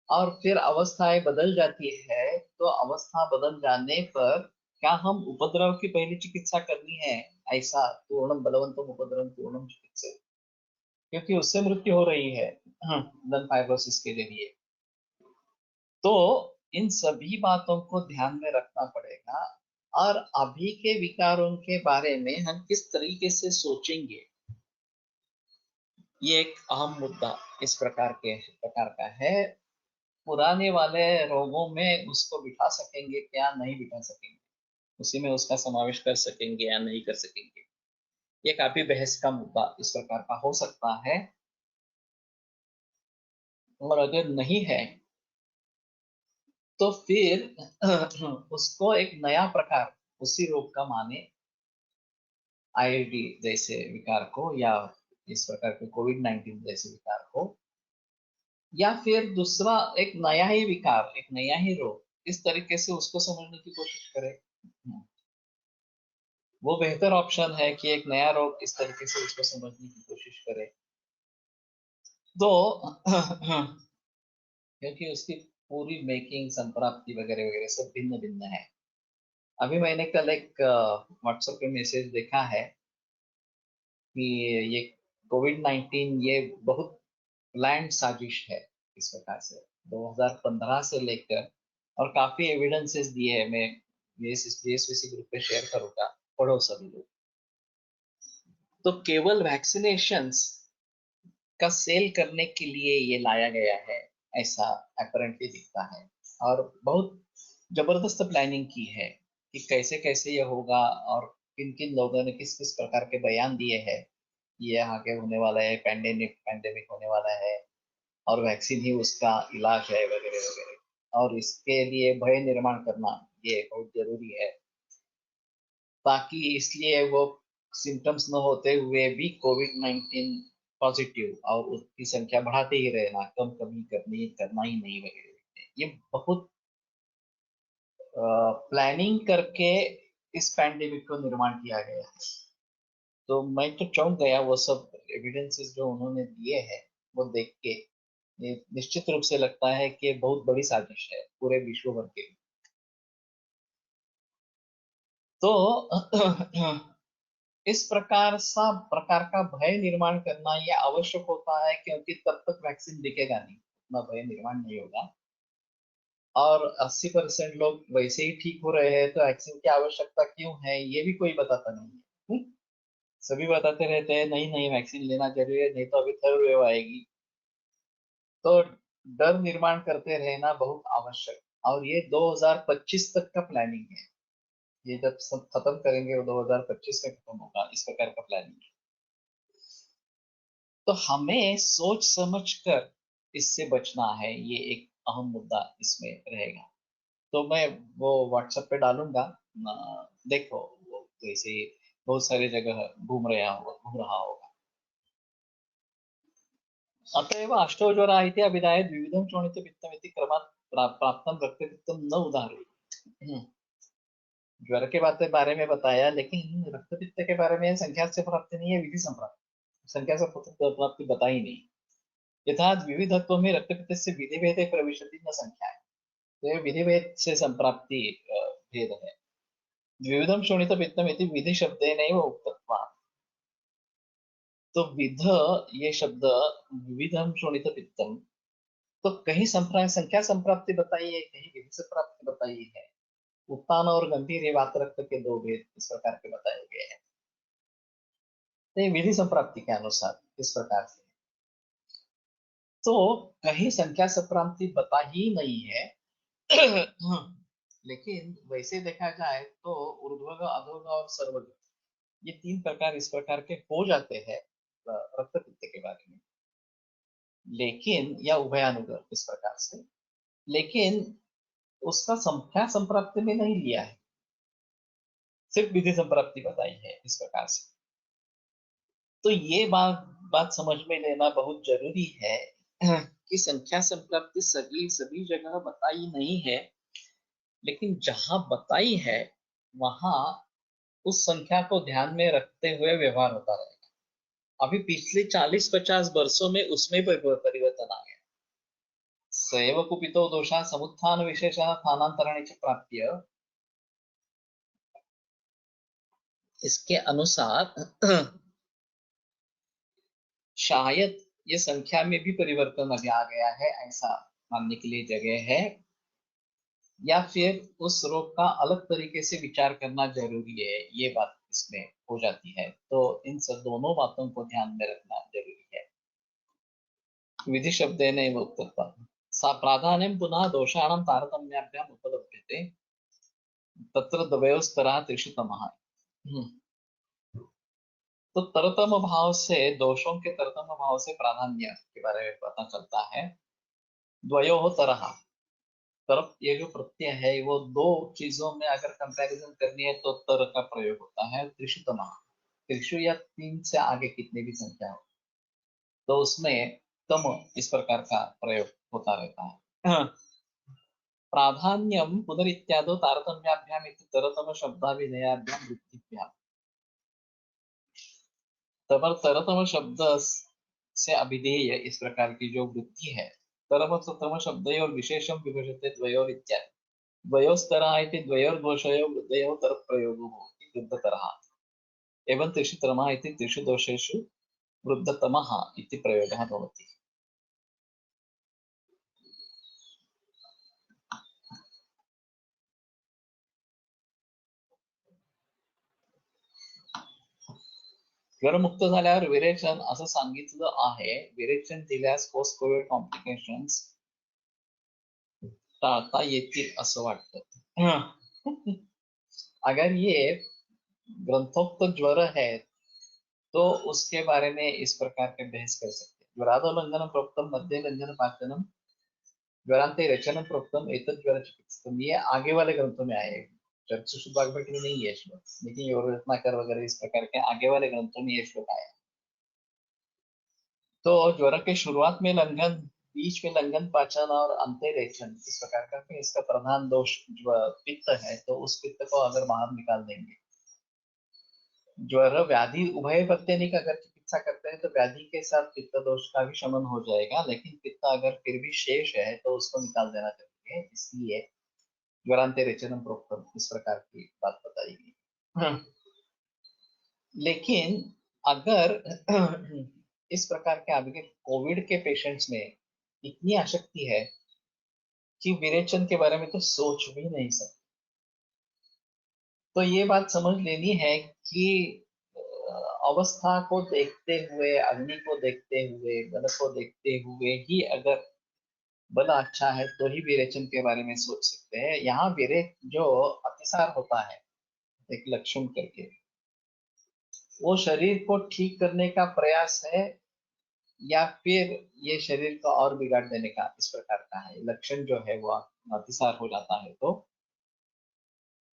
और फिर अवस्थाएं बदल जाती है, तो अवस्था बदल जाने पर क्या हम उपद्रव की पहली चिकित्सा करनी है, ऐसा पूर्णम बलवंतम उपद्रव पूर्णम चिकित्सा, क्योंकि उससे मृत्यु हो रही है लन फाइब्रोसिस के जरिए। तो इन सभी बातों को ध्यान में रखना पड़ेगा, और अभी के विकारों के बारे में हम किस तरीके से सोचेंगे, ये एक अहम मुद्दा इस प्रकार का है। पुराने वाले रोगों में उसको बिठा सकेंगे क्या, नहीं बिठा सकेंगे, उसी में उसका समावेश कर सकेंगे या नहीं कर सकेंगे, ये काफी बहस का मुद्दा इस प्रकार का हो सकता है। और अगर नहीं है तो फिर उसको एक नया प्रकार उसी रोग का माने, आईआईडी जैसे विकार को, या इस प्रकार के कोविड-19 जैसे विकार को, या फिर दूसरा एक नया ही विकार, एक नया ही रोग, इस तरीके से उसको समझने की कोशिश करें। वो बेहतर ऑप्शन है कि एक नया रोग इस तरीके से उसको समझने की कोशिश करें। तो क्योंकि उसकी पूरी मेकिंग, संप्राप्ति वगैरह वगैरह सब भिन्न भिन्न है। अभी मैंने कल एक व्हाट्सएप पे मैसेज देखा है कि ये कोविड-19 ये बहुत प्लान्ड साजिश है, इस प्रकार से 2015 से लेकर, और काफी एविडेंसेस दिए हैं। मैं बीएसवीसी ग्रुप पे शेयर करूंगा, पढ़ो सभी लोग। तो केवल वैक्सीनेशंस का सेल करने के लिए ये लाया गया है, ऐसा अपरेंटली दिखता है। और बहुत जबरदस्त प्लानिंग की है कि कैसे कैसे ये होगा, और किन किन लोगों ने किस किस प्रकार के बयान दिए हैं, ये आगे होने वाला है, पैंडेमिक होने वाला है, और वैक्सीन ही उसका इलाज है वगैरह वगैरह। और इसके लिए भय निर्माण करना ये बहुत जरूरी है, ताकि इसलिए वो सिम्टम्स न होते हुए भी कोविड-19 पॉजिटिव और उसकी संख्या बढ़ाते ही रहना, कमी करना ही नहीं वगैरह। ये बहुत प्लानिंग करके इस पैंडेमिक को निर्माण किया गया है। तो मैं तो चौंक गया, वो सब एविडेंसेस जो उन्होंने दिए हैं वो देख के। ये निश्चित रूप से लगता है कि बहुत बड़ी साजिश है पूरे विश्व भर के लिए। तो इस प्रकार का भय निर्माण करना ये आवश्यक होता है, क्योंकि तब तक वैक्सीन दिखेगा नहीं, उतना भय निर्माण नहीं होगा। और 80% लोग वैसे ही ठीक हो रहे हैं, तो वैक्सीन की आवश्यकता क्यों है ये भी कोई बताता नहीं है। सभी बताते रहते हैं नहीं नहीं वैक्सीन लेना जरूरी है, नहीं तो अभी थर्ड वेव आएगी। तो डर निर्माण करते रहना बहुत आवश्यक। और ये 2025 तक का प्लानिंग है, ये जब सब खत्म करेंगे वो 2025 में खत्म होगा, इस प्रकार का प्लानिंग। तो हमें सोच समझ कर इससे बचना है, ये एक अहम मुद्दा इसमें रहेगा। तो मैं वो व्हाट्सएप पे डालूंगा, देखो वो जैसे बहुत सारी जगह घूम रहा होगा। अतएव अष्टौ ज्वरा इति अभिधाय द्विविधं शोणितपित्तमिति क्रमात् प्राप्तं रक्तपित्तं न उदाहरति। ज्वर के बारे में बताया, लेकिन रक्तपित्त के बारे में संख्या से प्राप्ति नहीं है, विधि संप्राप्ति, संख्या से प्राप्ति बताई नहीं। यथा विविधत्व में रक्तपित्त से विधि भेद प्रविशति न संख्या है, तो ये विधि भेद से संप्राप्ति भेद है। द्विविधम शोणित पित्तम इति विधि शब्देनैव उक्तत्वात्। तो विध, ये शब्द विविधम शोणित पित्तम, तो कहीं संख्या संप्राप्ति बताई है, कहीं विधि संप्राप्ति बताई है। उत्तान और गंभीर ये वात रक्त के दो भेद इस प्रकार के बताए गए हैं, तो ये विधि संप्राप्ति के अनुसार इस प्रकार से। तो कहीं संख्या संप्राप्ति बता ही नहीं है। लेकिन वैसे देखा जाए तो ऊर्ध्वग, अधोग और सर्वग, ये तीन प्रकार इस प्रकार के हो जाते हैं रक्त पित्त के बारे में, लेकिन या उभयानुग इस प्रकार से, लेकिन उसका संख्या संप्राप्ति में नहीं लिया है, सिर्फ विधि संप्राप्ति बताई है इस प्रकार से। तो ये बात समझ में लेना बहुत जरूरी है कि संख्या संप्राप्ति सभी जगह बताई नहीं है, लेकिन जहां बताई है वहां उस संख्या को ध्यान में रखते हुए व्यवहार होता रहेगा। अभी पिछले 40-50 वर्षों में उसमें परिवर्तन आ गया। स एव कुपितो दोषः समुत्थान विशेषः स्थानांतरणे च प्राप्य, इसके अनुसार शायद ये संख्या में भी परिवर्तन अभी आ गया है, ऐसा मानने के लिए जगह है, या फिर उस रोग का अलग तरीके से विचार करना जरूरी है, ये बात इसमें हो जाती है। तो इन सब दोनों बातों को ध्यान में रखना जरूरी है। विधि शब्देन उत्तरता सा प्राधान्यं पुनः दोषाणां तारतम्याभ्याम् उपलभ्यते, तत्र द्वयोस्तरः त्रिषु तमः। तो तरतम भाव से, दोषों के तरतम भाव से प्राधान्य के बारे में पता चलता है। द्वयोः तरह, तरफ ये जो प्रत्यय है वो दो चीजों में अगर कंपैरिजन करनी है तो तर का प्रयोग होता है। त्रिषु तमा, त्रिषु या तीन से आगे कितने भी संख्या हो तो उसमें तम इस प्रकार का प्रयोग होता रहता है। प्राधान्यम पुनरित्यादो तारतम्याभ्याम इति तरतम शब्दाभिधेयाभ्याम वृत्तिभ्याम। तबर तरतम शब्द से अभिधेय इस प्रकार की जो वृत्ति है, तरम तम शब्दयोर विशेषम विभजते द्वयोर इत्यादि, द्वयोस्तरः इति द्वयोर्दोषयोः वृद्धयोः तरप्रयोगो भवति वृद्धतरः, एवं त्रिषु तमः इति त्रिषु दोषेषु वृद्धतमः इति प्रयोगः भवति। ज्वर मुक्त झाल्यावर विरेचन असं सांगितलं आहे। विरेचन दिल्यास पोस्ट कोविड कॉम्प्लिकेशन्स टाळता येतील असं वाटतं। अगर ये ग्रंथोक्त ज्वर है तो उसके बारे में इस प्रकार के बहस कर सकते हैं। ज्वरादोल्लंघनम प्रोक्तम मध्य लंघन पाचनम ज्वरांते रचनम प्रोक्तम एतद ज्वर चिकित्सकम, ये आगे वाले ग्रंथों में आए, चक्षुषु वाग्भट में नहीं है श्लोक, लेकिन योग रत्नाकर वगैरह इस प्रकार के आगे वाले ग्रंथों में ये श्लोक आया। तो ज्वर के शुरुआत में लंघन, बीच में लंघन पाचन और अंत्य रेचन इस प्रकार का, कि इसका प्रधान दोष पित्त है, तो उस पित्त को अगर बाहर निकाल देंगे, ज्वर व्याधि उभय प्रत्यनिक अगर चिकित्सा करते हैं तो व्याधि के साथ पित्त दोष का भी शमन हो जाएगा, लेकिन पित्त अगर फिर भी शेष है तो उसको निकाल देना चाहिए। इसलिए ज्वरांते रेचनम प्रोक्तम इस प्रकार की बात बताई गई। लेकिन अगर इस प्रकार के आपके कोविड के पेशेंट्स में इतनी आसक्ति है कि विरेचन के बारे में तो सोच भी नहीं सकते, तो ये बात समझ लेनी है कि अवस्था को देखते हुए, अग्नि को देखते हुए, बल को देखते हुए ही अगर बल अच्छा है तो ही विरेचन के बारे में सोच सकते हैं। यहाँ विरेच जो अतिसार होता है एक लक्षण करके, वो शरीर को ठीक करने का प्रयास है या फिर ये शरीर को और बिगाड़ देने का इस प्रकार का है। लक्षण जो है वो अतिसार हो जाता है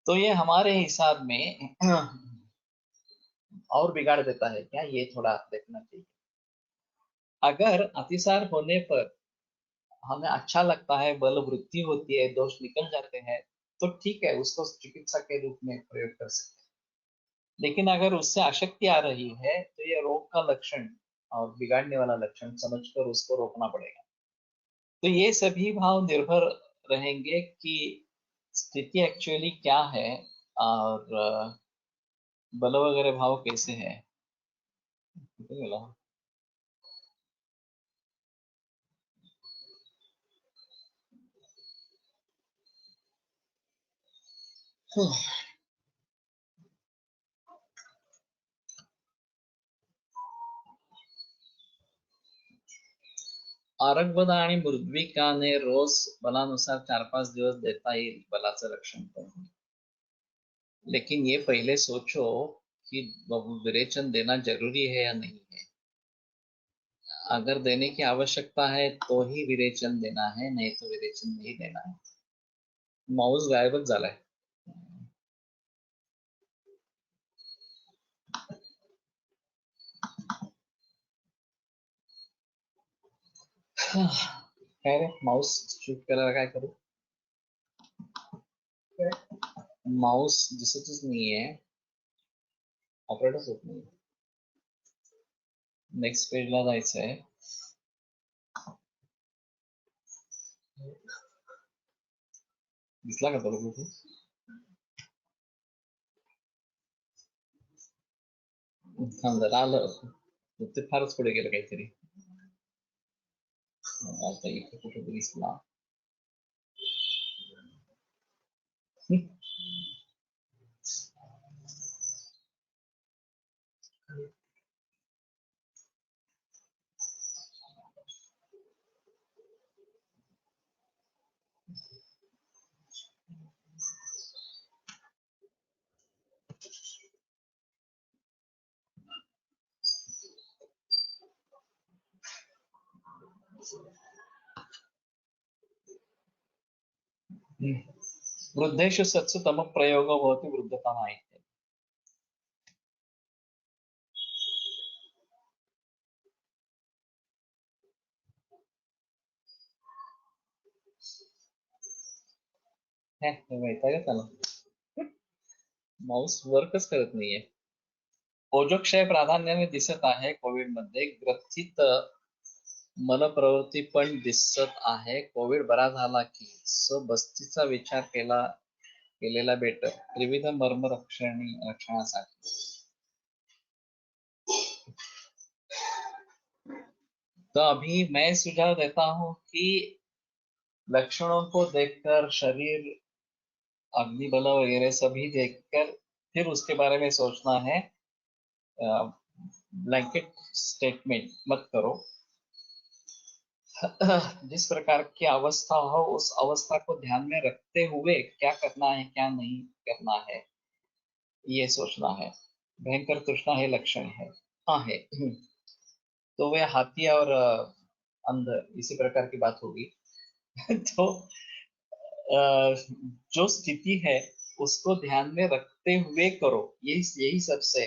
तो ये हमारे हिसाब में और बिगाड़ देता है क्या, ये थोड़ा देखना चाहिए। अगर अतिसार होने पर हमें अच्छा लगता है, बल वृद्धि होती है, दोष निकल जाते हैं, तो ठीक है, उसको चिकित्सा के रूप में प्रयोग कर सकते हैं। लेकिन अगर उससे आसक्ति आ रही है तो ये रोग का लक्षण और बिगाड़ने वाला लक्षण समझकर उसको रोकना पड़ेगा। तो ये सभी भाव निर्भर रहेंगे कि स्थिति एक्चुअली क्या है और बल वगैरह भाव कैसे है। आरगबद आणि मृद्विकाने रोज बलानुसार 4-5 दिवस देता येईल बलाचं रक्षण करून। लेकिन ये पहले सोचो कि विरेचन देना जरूरी है या नहीं है। अगर देने की आवश्यकता है तो ही विरेचन देना है, नहीं तो विरेचन नहीं देना है। माऊस गायबच झालाय। काय रे माऊस शूट करायला काय करू? माऊस दिसतच नाहीये, ऑपरेटच होत नाही. नेक्स्ट पेजला जायचंय. दिसला का तुला कुठे? थांब जरा आलं. ते फारच पुढे गेलं काहीतरी. आता इथे कुठे दिसला. वृद्धेषु सत्सु तम प्रयोगो भवति वृद्धतमा इति. माहिती आहे का त्याला? माऊस वर्कच करत नाहीये. ओजोक्षय प्राधान्याने दिसत आहे कोविड मध्ये. ग्रथित मन प्रवृत्ती पण दिसत आहे. कोविड बरा झाला की बस्तीचा विचार केलेला बेटर त्रिविध मर्म रक्षणासाठी. तो अभी मैं सुझाव देता हूं कि लक्षणों को देखकर, शरीर अग्निबल वगैरह सभी देखकर फिर उसके बारे में सोचना है. ब्लैंकेट स्टेटमेंट मत करो. जिस प्रकार की अवस्था हो उस अवस्था को ध्यान में रखते हुए क्या करना है क्या नहीं करना है ये सोचना है. भयंकर तृष्णा है लक्षण है. हाँ है. तो वे हाथी और अंध इसी प्रकार की बात होगी. तो जो स्थिति है उसको ध्यान में रखते हुए करो. यही सबसे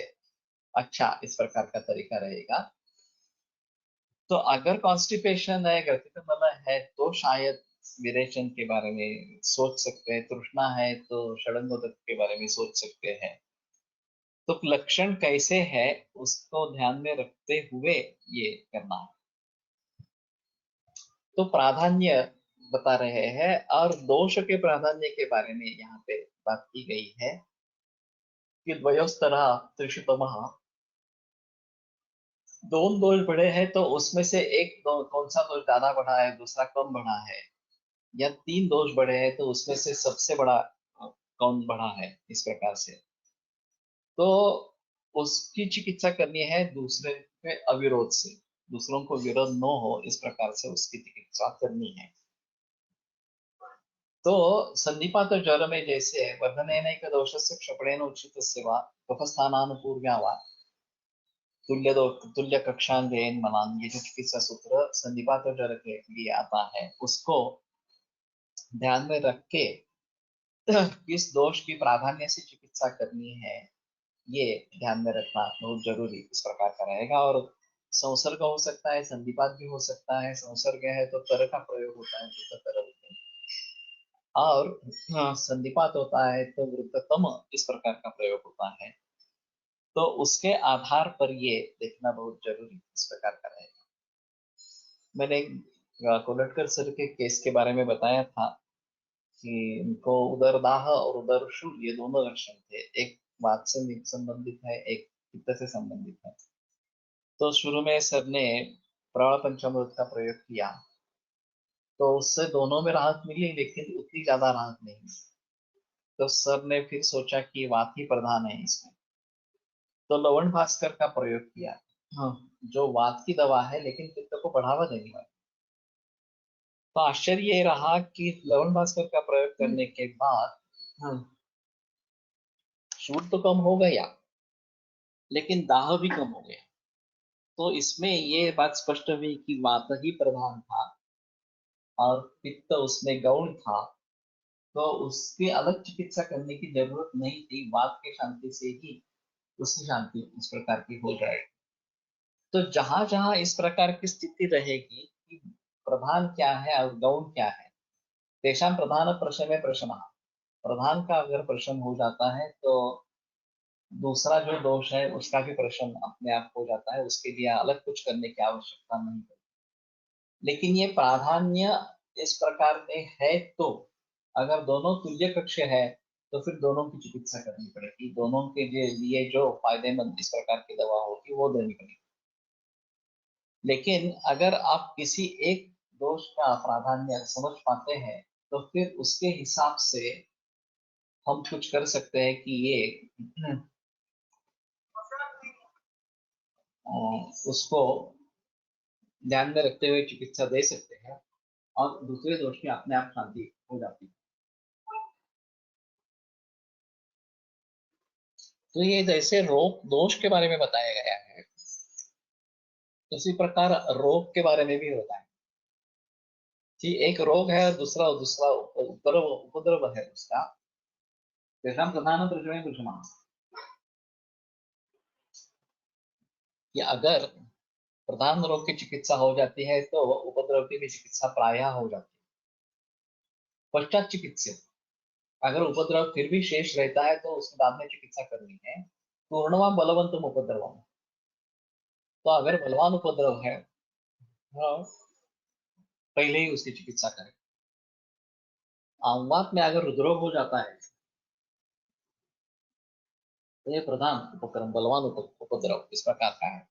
अच्छा इस प्रकार का तरीका रहेगा. तो अगर कॉन्स्टिपेशन है, ग्रथितमल है तो शायद विरेचन के बारे में सोच सकते हैं. तृष्णा है तो षडंगोदक के बारे में सोच सकते हैं. तो लक्षण कैसे है उसको ध्यान में रखते हुए ये करना है. तो प्राधान्य बता रहे हैं और दोष के प्राधान्य के बारे में यहाँ पे बात की गई है कि द्वयोस्तरा त्रिशुतमः. दोन दोष बढ़े हैं तो उसमें से एक कौन सा दोष ज्यादा बढ़ा है, दूसरा कम बढ़ा है, या तीन दोष बढ़े हैं तो उसमें से सबसे बड़ा कौन बढ़ा है, इस प्रकार से. तो उसकी चिकित्सा करनी है दूसरे के अविरोध से. दूसरों को विरोध न हो इस प्रकार से उसकी चिकित्सा करनी है. तो संधिपात ज्वर में जैसे वर्धनेनैक दोषस्य क्षपणेन उचितस्य वा कफस्थानानुपूर्व्या वा तुल्य कक्षांगेन मनान, ये जो चिकित्सा सूत्र संधिपात ज्वर के लिए आता है उसको ध्यान में रख के किस दोष की प्राधान्य से चिकित्सा करनी है ये ध्यान में रखना बहुत जरूरी इस प्रकार का रहेगा. और संसर्ग हो सकता है, संधिपात भी हो सकता है. संसर्ग है तो तर का प्रयोग होता है, तर होते हैं. और संधिपात होता है तो वृद्धतम इस प्रकार का प्रयोग होता है. तो उसके आधार पर ये देखना बहुत जरूरी इस प्रकार का रहेगा. मैंने कोलटकर सर के केस के बारे में बताया था कि उनको उदरदाह और उदरशूल ये दोनों लक्षण थे. एक वात से संबंधित है, एक पित्त से संबंधित है. तो शुरू में सर ने प्रवाल पंचामृत का प्रयोग किया तो उससे दोनों में राहत मिली लेकिन उतनी ज्यादा राहत नहीं मिली. तो सर ने फिर सोचा कि वात ही प्रधान है इसमें, तो लवण भास्कर का प्रयोग किया. हाँ, जो वात की दवा है लेकिन पित्त को बढ़ावा देने वाली. तो आश्चर्य ये रहा कि लवण भास्कर का प्रयोग करने के बाद शूट तो कम हो गया लेकिन दाह भी कम हो गया. तो इसमें ये बात स्पष्ट हुई कि वात ही प्रधान था और पित्त उसमें गौण था. तो उसकी अलग चिकित्सा करने की जरूरत नहीं थी. वात के शांति से ही उसकी शांति इस प्रकार की हो जाएगी. तो जहां जहां इस प्रकार की स्थिति रहेगी कि प्रधान क्या है और गौण क्या है। तेषां प्रधान प्रश्न में प्रश्न, प्रधान का अगर प्रश्न हो जाता है तो दूसरा जो दोष है उसका भी प्रश्न अपने आप हो जाता है, उसके लिए अलग कुछ करने की आवश्यकता नहीं है। लेकिन ये प्राधान्य इस प्रकार में है, तो अगर दोनों तुल्य कक्ष है तो फिर दोनों की चिकित्सा करनी पड़ेगी, दोनों के लिए जो फायदेमंद इस प्रकार की दवा होगी वो देनी पड़ेगी। लेकिन अगर आप किसी एक दोष का प्राधान्य समझ पाते हैं तो फिर उसके हिसाब से हम कुछ कर सकते हैं कि ये उसको ध्यान में रखते हुए चिकित्सा दे सकते हैं और दूसरे दोष की अपने आप शांति हो जाती है। तो ये जैसे रोग दोष के बारे में बताया गया है, उसी प्रकार रोग के बारे में भी होता है कि एक रोग है, दूसरा दूसरा उपद्रव उपद्रव है उसका। तेषां प्रधान प्रश्न प्रश्न कि अगर प्रधान रोग की चिकित्सा हो जाती है तो उपद्रव की भी चिकित्सा प्रायः हो जाती है। पश्चात चिकित्सा, अगर उपद्रव फिर भी शेष रहता है तो उसके बाद में चिकित्सा करनी है। पूर्णवा बलवंतम उपद्रव, तो अगर बलवान उपद्रव है हाँ, पहले ही उसकी चिकित्सा करें। आमवात में अगर हृदरोग हो जाता है तो ये प्रधान उपक्रम बलवान उपद्रव इस प्रकार का है,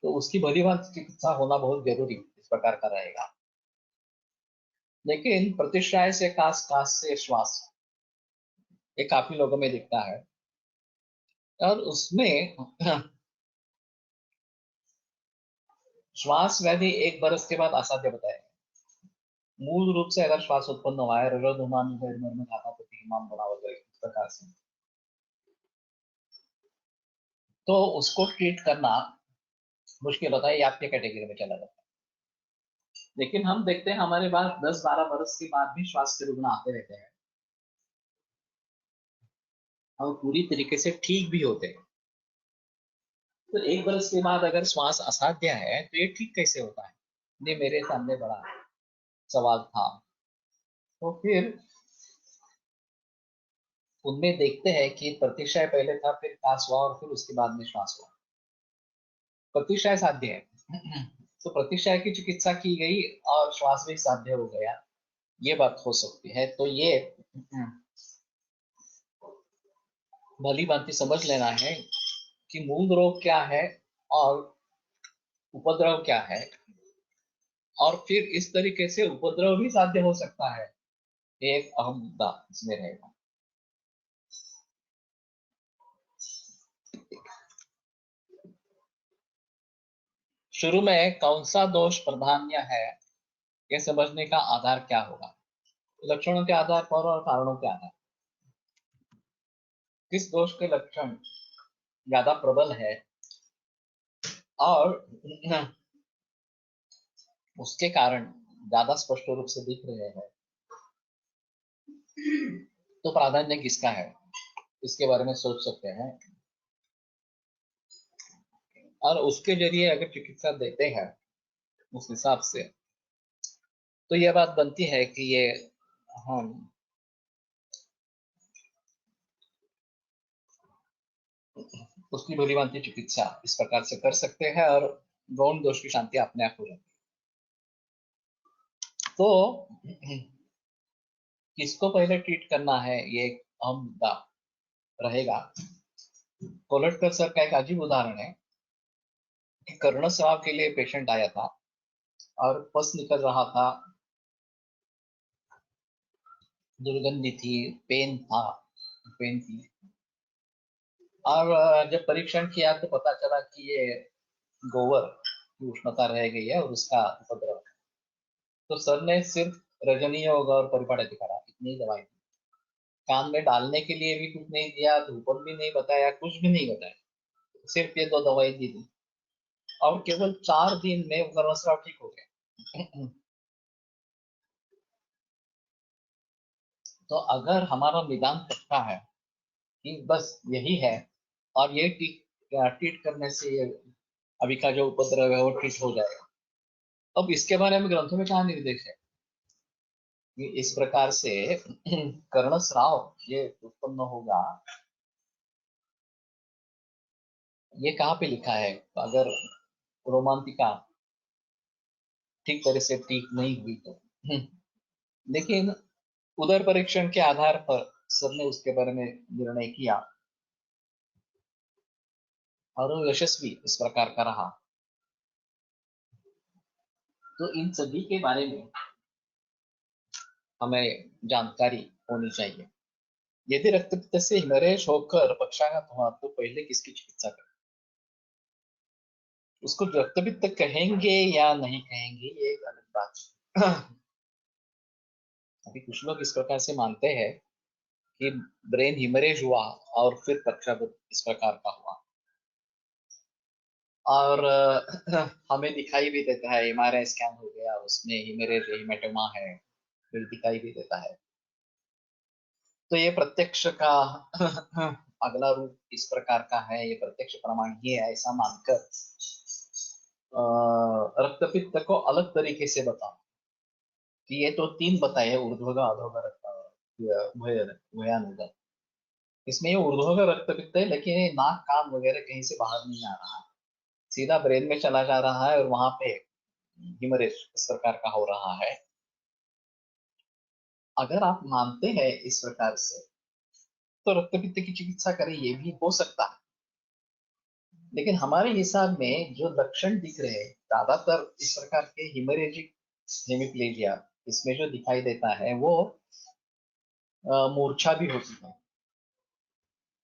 तो उसकी भली भांति चिकित्सा होना बहुत जरूरी इस प्रकार का रहेगा। लेकिन प्रतिश्राय से कास से श्वास, ये काफी लोगों में दिखता है और उसमें श्वास व्याधि 1 बरस के बाद असाध्य बताया। मूल रूप से अगर श्वास उत्पन्न हुआ है इस प्रकार से, तो उसको ट्रीट करना मुश्किल होता है, ये आपके कैटेगरी में चला जाता है। लेकिन हम देखते हैं हमारे पास 10-12 बरस के बाद भी श्वास के रुग्ण आते रहते हैं और पूरी तरीके से ठीक भी होते हैं। तो 1 बरस के बाद अगर श्वास असाध्य है तो ये ठीक कैसे होता है, ये मेरे सामने बड़ा सवाल था। तो फिर उनमें देखते हैं कि प्रतिशय पहले था, फिर कास हुआ और फिर उसके बाद में श्वास हुआ। प्रतिशय साध्य है तो प्रतिशय की चिकित्सा की गई और श्वास भी साध्य हो गया, ये बात हो सकती है। तो ये भली भांति समझ लेना है कि मूल रोग क्या है और उपद्रव क्या है, और फिर इस तरीके से उपद्रव भी साध्य हो सकता है, एक अहम मुद्दा इसमें रहेगा। शुरू में कौन सा दोष प्राधान्य है, ये समझने का आधार क्या होगा। लक्षणों के आधार पर और कारणों के आधार, किस दोष के लक्षण ज्यादा प्रबल है और उसके कारण ज्यादा स्पष्ट रूप से दिख रहे हैं, तो प्राधान्य किसका है, इसके बारे में सोच सकते हैं और उसके जरिए अगर चिकित्सा देते हैं उस हिसाब से, तो यह बात बनती है कि ये हम उसकी भली भांति चिकित्सा इस प्रकार से कर सकते हैं और गौण दोष की शांति अपने आप हो जाती है। तो किसको पहले ट्रीट करना है ये एक अहम मुद्दा रहेगा। कोलटकर सर का एक अजीब उदाहरण है कि कर्ण स्राव के लिए पेशेंट आया था और पस निकल रहा था, दुर्गंधी थी, पेन था, पेन थी, और जब परीक्षण किया तो पता चला कि ये गोबर की उष्णता रह गई है और उसका उपद्रव है। तो सर ने सिर्फ रजनी योग और परिपाड़ दिखाया, इतनी दवाई दी, कान में डालने के लिए भी कुछ नहीं दिया, धूपन भी नहीं बताया, कुछ भी नहीं बताया, सिर्फ ये 2 दवाई दी थी और केवल 4 दिन में गर्भस्राव ठीक हो गया। तो अगर हमारा निदान पक्का है कि बस यही है और ये ट्रीट करने से ये अभी का जो उपद्रव है वो ठीक हो जाएगा, अब इसके बारे में ग्रंथों में कहाँ निर्देश है कि इस प्रकार से कर्णस्राव ये उत्पन्न होगा, ये कहाँ पे लिखा है? अगर रोमांटिका ठीक तरह से ठीक नहीं हुई तो लेकिन उदर परीक्षण के आधार पर सबने उसके बारे में निर्णय किया और वो यशस्वी इस प्रकार का रहा। तो इन सभी के बारे में हमें जानकारी होनी चाहिए। यदि रक्तपित्त से हिमरेश होकर पक्षाघात हुआ तो पहले किसकी चिकित्सा करें? उसको रक्तपित्त कहेंगे या नहीं कहेंगे ये एक अलग बात है। अभी कुछ लोग इस प्रकार से मानते हैं कि ब्रेन हिमरेज हुआ और फिर पक्षाघात इस प्रकार का हुआ, और हमें दिखाई भी देता है, एमआरआई स्कैन हो गया उसमें हिमरेज हेमेटोमा है, फिर दिखाई भी देता है। तो ये प्रत्यक्ष का अगला रूप इस प्रकार का है, ये प्रत्यक्ष प्रमाण ही है ऐसा मानकर रक्तपित्त को अलग तरीके से बताओ कि ये तो तीन बताए हैं, ऊर्ध्वगा अधोगा रक्त भयानुगा। इसमें ये ऊर्ध्वगा रक्तपित्त है, लेकिन ये नाक कान वगैरह कहीं से बाहर नहीं आ रहा, सीधा ब्रेन में चला जा रहा है और वहां पे हिमरेज इस प्रकार का हो रहा है। अगर आप मानते हैं इस प्रकार से तो रक्तपित्त की चिकित्सा करें, ये भी हो सकता है। लेकिन हमारे हिसाब में जो लक्षण दिख रहे हैं ज्यादातर इस प्रकार के हिमरेजिक हेमिप्लेजिया, इसमें जो दिखाई देता है वो मूर्छा भी होती है।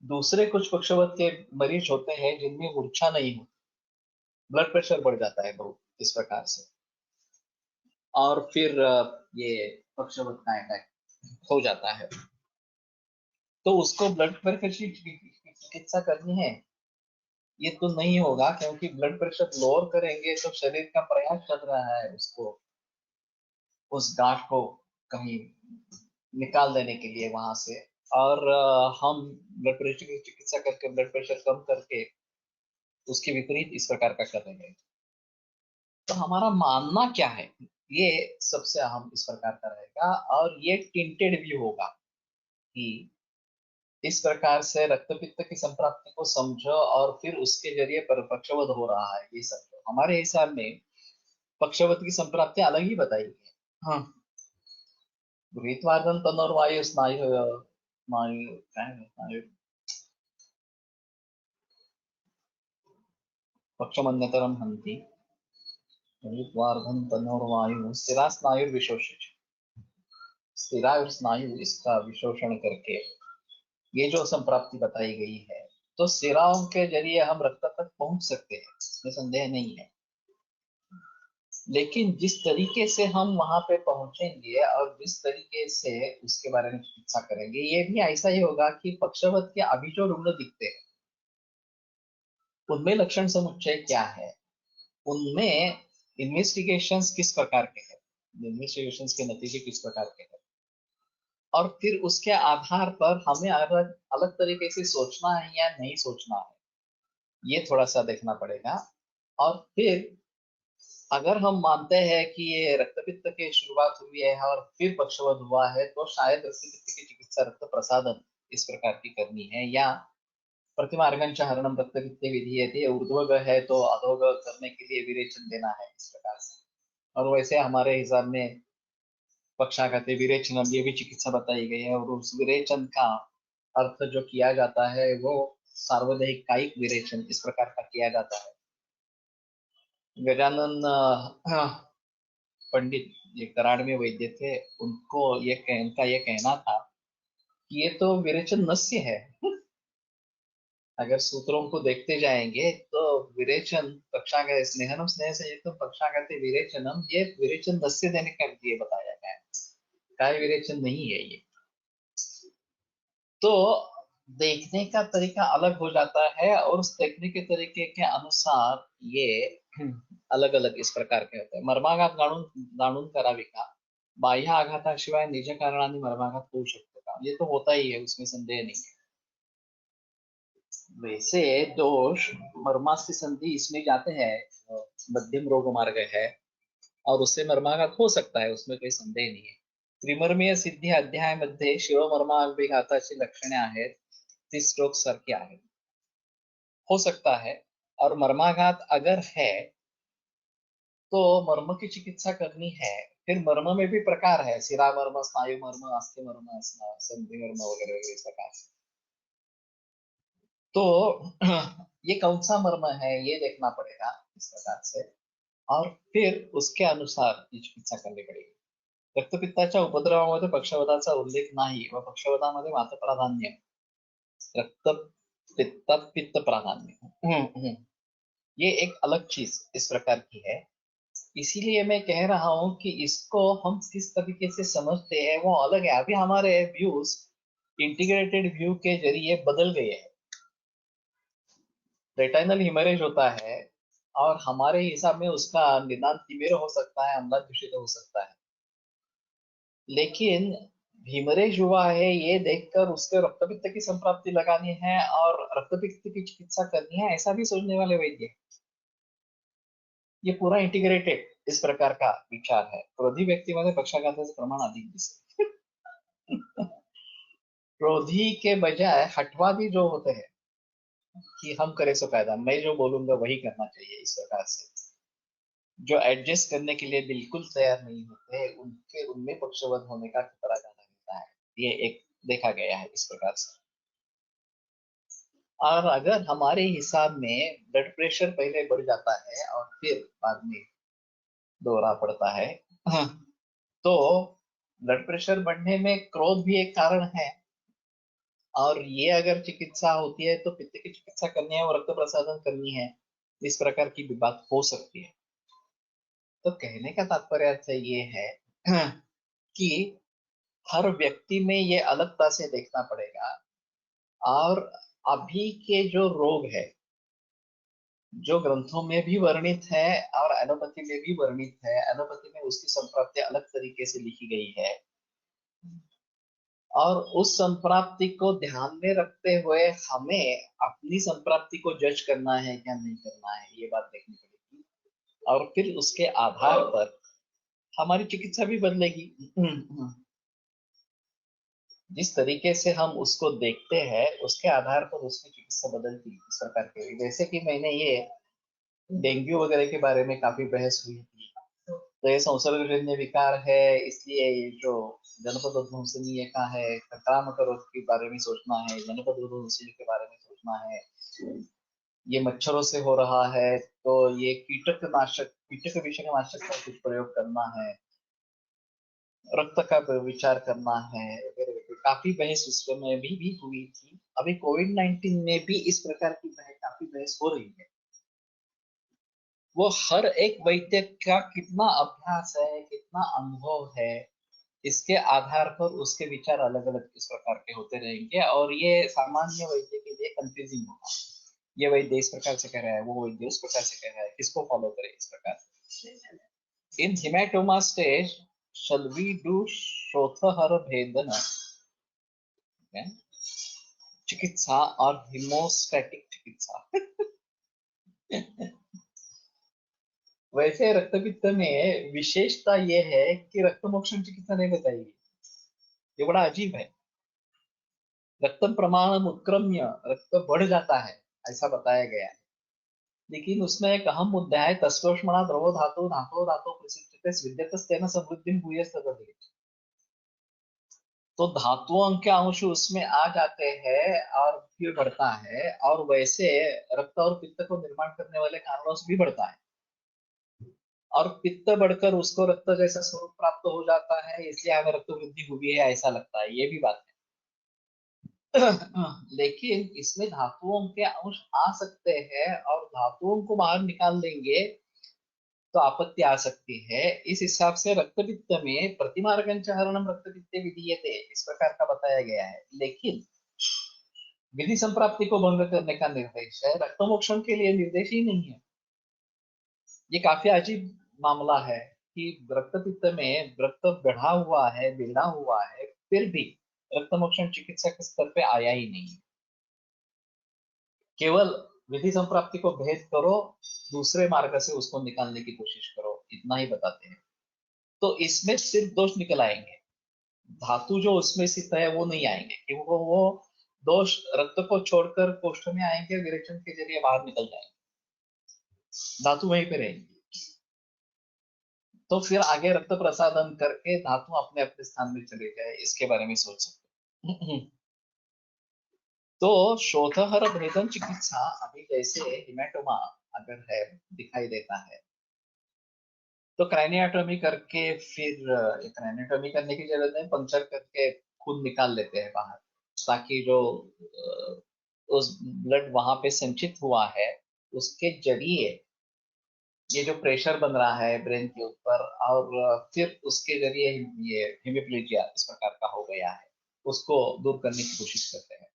दूसरे कुछ पक्षवत के मरीज होते हैं जिनमें मूर्छा नहीं होती, ब्लड प्रेशर बढ़ जाता है बहुत इस प्रकार से, और फिर ये पक्षवत का अटैक हो जाता है। तो उसको ब्लड प्रेशर की चिकित्सा करनी है ये तो नहीं होगा, क्योंकि ब्लड प्रेशर लोअर करेंगे तो शरीर का प्रयास चल रहा है उसको, उस गांठ को कहीं निकाल देने के लिए वहां से, और हम ब्लड प्रेशर की चिकित्सा करके ब्लड प्रेशर कम करके उसके विपरीत इस प्रकार का कर रहे हैं। तो हमारा मानना क्या है ये सबसे अहम इस प्रकार का रहेगा, और ये टिंटेड भी होगा कि इस प्रकार से रक्तपित्त की संप्राप्ति को समझो और फिर उसके जरिए पक्षवत हो रहा है ये समझो। हमारे हिसाब में पक्षवत की संप्राप्ति अलग ही बताई गई है। हाँ, गृहीत्वार्धन तनोर्वायु स्नायु स्नायु क्या है? स्नायु पक्षमन्यतरम हन्ति, गृहीत्वार्धन तनोर्वायु स्थिरा स्नायु विशोषित, स्थिरायु स्नायु इसका विशोषण करके ये जो संप्राप्ति बताई गई है, तो सिराओं के जरिए हम रक्त तक पहुंच सकते हैं, इसमें संदेह नहीं है। लेकिन जिस तरीके से हम वहां पे पहुंचेंगे और जिस तरीके से उसके बारे में चिकित्सा करेंगे, ये भी ऐसा ही होगा कि पक्षवत के अभी जो रुग्ण दिखते हैं उनमें लक्षण समुच्चय क्या है, उनमें इन्वेस्टिगेशंस किस प्रकार के हैं, इन्वेस्टिगेशंस के नतीजे किस प्रकार के हैं, और फिर उसके आधार पर हमें अलग अलग तरीके से सोचना है या नहीं सोचना है, ये थोड़ा सा देखना पड़ेगा। और फिर अगर हम मानते हैं कि ये रक्तपित्त की शुरुआत हुई है और फिर पक्षवत हुआ है, तो शायद रक्तपित्त की चिकित्सा रक्त प्रसादन इस प्रकार की करनी है, या प्रतिमार्गन हरणम रक्तपित्ते विधीयते, ऊर्ध्वग है तो अधोग करने के लिए विरेचन देना है इस प्रकार से। और वैसे हमारे हिसाब में पक्षाघाते विरेचनम ये भी चिकित्सा बताई गई है, और उस विरेचन का अर्थ जो किया जाता है वो सार्वदेहिक कायिक विरेचन इस प्रकार का किया जाता है। गजानन पंडित ये कराड़ में वैद्य थे, उनको उनका ये कहना था कि ये तो विरेचन नस्य है। अगर सूत्रों को देखते जाएंगे तो विरेचन पक्षाघात स्नेहनम स्नेह से युक्त पक्षाघाते विरेचनम, ये विरेचन नस्य देने का लिए बताया गया है, काय विरेचन नहीं है ये। तो देखने का तरीका अलग हो जाता है और उस देखने के तरीके के अनुसार ये अलग अलग इस प्रकार के होते हैं। मर्माघात जाणून करावी का, बाह्य आघाताशिवाय निज कारणाने मर्माघात होऊ शकतो का, ये तो होता ही है, उसमें संदेह नहीं है। वैसे दोष मर्मास्थि संधि इसमें जाते हैं, मध्यम रोग मार्ग है, और उससे मर्माघात हो सकता है, उसमें कोई संदेह नहीं है. त्रिमर्मीय सिद्धी अध्यायामध्ये शिवमर्माभिघाताची लक्षणे आहेत ती स्ट्रोक सारखी आहेत. हो सकता है. और मर्माघात अगर है तो मर्म की चिकित्सा करनी है. फिर मर्म में भी प्रकार है, शिरा मर्म, स्नायु मर्म, अस्थि मर्म, संधि मर्म वगैरह वगैरह इस प्रकार से. तो ये कौन सा मर्म है ये देखना पड़ेगा इस प्रकार से, और फिर उसके अनुसार ही चिकित्सा करनी पडेगी. रक्तपित्ताच्या उपद्रवामध्ये पक्षवाताचा उल्लेख नाही व पक्षवातामध्ये वातप्राधान्य, रक्तपित्तात पित्त प्राधान्य, ये एक अलग चीज इस प्रकार की है. इसीलिए मैं कह रहा हूं कि इसको हम किस तरीके से समझते हैं वो अलग है. अभी हमारे व्यूज इंटीग्रेटेड व्यू के जरिए बदल गए हैं. रेटाइनल हिमरेज होता है और हमारे हिसाब में उसका निदान तिमिर हो सकता है, अम्ला दूषित हो सकता है. लेकिन हिमरेज हुआ है ये देखकर उसके रक्तपित्त की संप्राप्ति लगानी है और रक्तपित्त की चिकित्सा करनी है, ऐसा भी सोचने वाले वैद्य. ये पूरा इंटीग्रेटेड इस प्रकार का विचार है. क्रोधी व्यक्तीमध्ये पक्षाघाताचे प्रमाण अधिक दिसते. क्रोधी के बजाय हठवादी जो होते हैं कि हम करे सो कायदा, मैं जो बोलूंगा वही करना चाहिए, इस प्रकार से जो एडजस्ट करने के लिए बिल्कुल तैयार नहीं होते, उनके उनमें पक्षवध होने का खतरा ज्यादा रहता है. ये एक देखा गया है इस प्रकार से. और अगर हमारे हिसाब में ब्लड प्रेशर पहले बढ़ जाता है और फिर बाद में दौरा पड़ता है, तो ब्लड प्रेशर बढ़ने में क्रोध भी एक कारण है. और ये अगर चिकित्सा होती है तो पित्त की चिकित्सा करनी है और रक्त प्रसादन करनी है, इस प्रकार की भी बात हो सकती है. तो कहने का तात्पर्य ये है कि हर व्यक्ति में ये अलगता से देखना पड़ेगा. और अभी के जो रोग है जो ग्रंथों में भी वर्णित है और एलोपैथी में भी वर्णित है, एलोपैथी में उसकी संप्राप्ति अलग तरीके से लिखी गई है, और उस संप्राप्ति को ध्यान में रखते हुए हमें अपनी संप्राप्ति को जज करना है क्या नहीं करना है, ये बात देखनी पड़ेगी. और फिर उसके आधार पर हमारी चिकित्सा भी बदलेगी. जिस तरीके से हम उसको देखते हैं उसके आधार पर उसकी चिकित्सा बदलती इस प्रकार के. जैसे कि मैंने ये डेंगू वगैरह के बारे में काफी बहस हुई थी. तो ये संसर्गजन्य विकार है, इसलिए ये जो जनपद ध्वंसनीय का है, संक्रामक रोग के बारे में सोचना है, जनपद ध्वंसनीय के बारे में सोचना है, ये मच्छरों से हो रहा है तो ये कीटक विषय नाशक का कुछ प्रयोग करना है, रक्त का विचार करना है वगैरह वगैरह. काफी बहस उस समय भी हुई थी. अभी कोविड-19 में भी इस प्रकार की काफी बहस हो रही है. वो हर एक वैद्य का कितना अभ्यास है, कितना अनुभव है, इसके आधार पर उसके विचार अलग अलग इस प्रकार के होते रहेंगे. और ये सामान्य वैद्य के लिए कंफ्यूजिंग होगा. ये वैद्य इस प्रकार से कह रहा है, वो वैद्य उस प्रकार से कह रहा है, किसको फॉलो करे इस प्रकार से. In hematoma stage shall we do श्रोथहर भेदन चिकित्सा और हिमोस्टैटिक चिकित्सा. वैसे रक्तपित्त में विशेषता ये है कि रक्तमोक्षण चिकित्सा नहीं बताएगी. ये बड़ा अजीब है. रक्त प्रमाण उत्क्रम्य, रक्त बढ़ जाता है ऐसा बताया गया है. लेकिन उसमें एक अहम मुद्दा है, तस्योष्मणा द्रवो धातु धातो धातो प्रसिद्धते विद्यतस्तेन समृद्धिं भूयस्तदधि. तो धातुओं के अंश उसमें आ जाते हैं और फिर बढ़ता है, और वैसे रक्त और पित्त को निर्माण करने वाले कारणों से भी बढ़ता है. और पित्त बढ़कर उसको रक्त जैसा स्वरूप प्राप्त हो जाता है, इसलिए हमें रक्त वृद्धि हुई है ऐसा लगता है, ये भी बात है. लेकिन इसमें धातुओं के अंश आ सकते हैं और धातुओं को बाहर निकाल देंगे तो आपत्ति आ सकती है. इस हिसाब से रक्तपित्त में प्रतिमार्गंच हरणम रक्तपित्ते विधीयते इस प्रकार का बताया गया है. लेकिन विधि संप्राप्ति को भंग करने का निर्देश है, रक्तमोक्षण के लिए निर्देश ही नहीं है. ये काफी अजीब मामला है कि रक्तपित्त में रक्त बढ़ा हुआ है, बिगड़ा हुआ है, फिर भी रक्तमोक्षण चिकित्सा के स्तर पे आया ही नहीं. केवल विधि संप्राप्ति को भेद करो, दूसरे मार्ग से उसको निकालने की कोशिश करो, इतना ही बताते हैं। तो इसमें सिर्फ दोष निकल आएंगे, धातु जो उसमें स्थित है वो नहीं आएंगे, क्योंकि वो दोष रक्त को छोड़कर कोष्ठ में आएंगे, विरेचन के जरिए बाहर निकल जाएंगे, धातु वहीं पे रहेंगी। तो फिर आगे रक्त प्रसादन करके धातु अपने अपने स्थान में चले जाए, इसके बारे में सोच सकते हैं। तो शोथहर भेदन चिकित्सा, अभी जैसे हिमेटोमा अगर है दिखाई देता है तो क्राइनियोटोमी करके, फिर क्राइनियोटोमी करने की जरूरत नहीं, पंक्चर करके खून निकाल लेते हैं बाहर, ताकि जो उस ब्लड वहां पे संचित हुआ है उसके जरिए ये जो प्रेशर बन रहा है ब्रेन के ऊपर, और फिर उसके जरिए ये हेमिप्लीजिया इस प्रकार का हो गया है, उसको दूर करने की कोशिश करते हैं।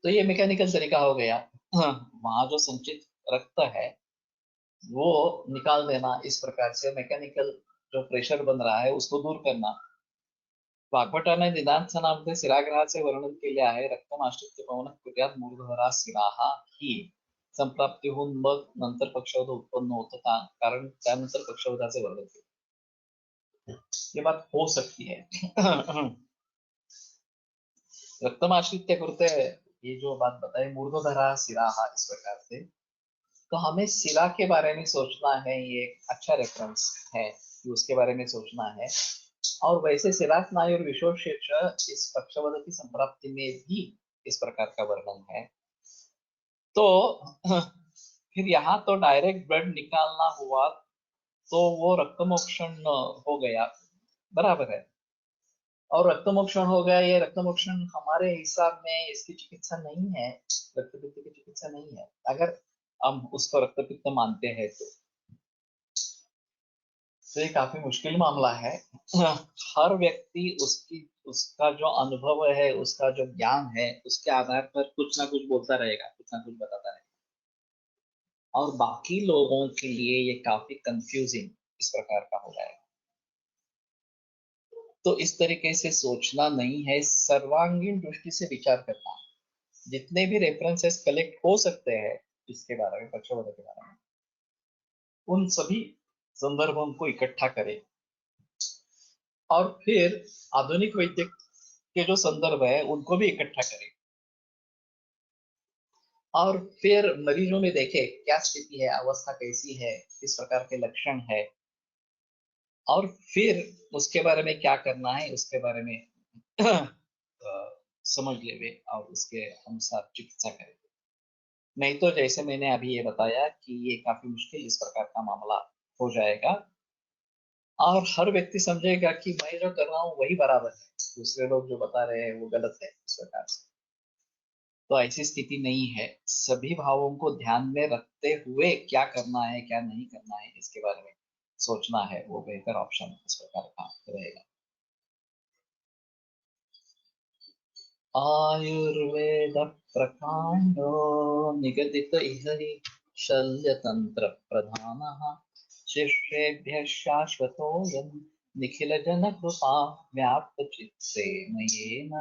तो ये मैकेनिकल तरीका हो गया। वहां जो संचित रक्त है वो निकाल देना, इस प्रकार से मैकेनिकल जो प्रेशर बन रहा है उसको दूर करना। वाग्भटाने निदानस्थानामध्ये शिराग्रहाचे वर्णन केले आहे. रक्तमाश्रित्य पवनः कुर्यात् मूर्धरा शिराः ही संप्राप्तीहून मग नंतर पक्षवाद उत्पन्न होतं, कारण त्यानंतर पक्षवादाचे वर्णन केले। ये बात हो सकती है। रक्तमाश्रित्य करते ये जो बात बताई मूर्धरा शिराः, इस प्रकार से, तो हमें शिरा के बारे में सोचना है, ये एक अच्छा रेफरेंस है कि उसके बारे में सोचना है। और वैसे शिरा स्नायु और विशोषेक्ष इस पक्षवद की संप्राप्ति में भी इस प्रकार का वर्णन है। तो फिर यहाँ तो डायरेक्ट ब्लड निकालना हुआ तो वो रक्तमोक्षण हो गया, बराबर है। और रक्तमोक्षण हो गया, ये रक्तमोक्षण हमारे हिसाब में इसकी चिकित्सा नहीं है, रक्तपित्त की चिकित्सा नहीं है, अगर हम उसको रक्तपित्त मानते हैं तो ये काफी मुश्किल मामला है। हर व्यक्ति उसका जो अनुभव है, उसका जो ज्ञान है, उसके आधार पर कुछ ना कुछ बोलता रहेगा, कुछ ना कुछ बताता रहेगा, और बाकी लोगों के लिए ये काफी कंफ्यूजिंग इस प्रकार का हो जाएगा। तो इस तरीके से सोचना नहीं है, सर्वांगीण दृष्टि से विचार करना। जितने भी रेफरेंसेस कलेक्ट हो सकते हैं इसके बारे में, पक्षवाद के बारे में, उन सभी संदर्भों को इकट्ठा करें, और फिर आधुनिक वैद्य के जो संदर्भ है उनको भी इकट्ठा करें, और फिर मरीजों में देखें क्या स्थिति है, अवस्था कैसी है, किस प्रकार के लक्षण है, और फिर उसके बारे में क्या करना है उसके बारे में समझ लेवे और उसके अनुसार चिकित्सा करें। नहीं तो जैसे मैंने अभी ये बताया कि ये काफी मुश्किल इस प्रकार का मामला हो जाएगा, और हर व्यक्ति समझेगा कि मैं जो कर रहा हूँ वही बराबर है, दूसरे लोग जो बता रहे हैं वो गलत है, इस प्रकार से। तो ऐसी स्थिति नहीं है। सभी भावों को ध्यान में रखते हुए क्या करना है क्या नहीं करना है इसके बारे में सोचना है, वो बेहतर ऑप्शन इस प्रकार का रहेगा। आयुर्वेद प्रकांडो निगदित इह शल्यतंत्र प्रधानः, शिष्येभ्यः शाश्वतोऽयं निखिल जन कृपा व्याप्त चित्ते मयेन,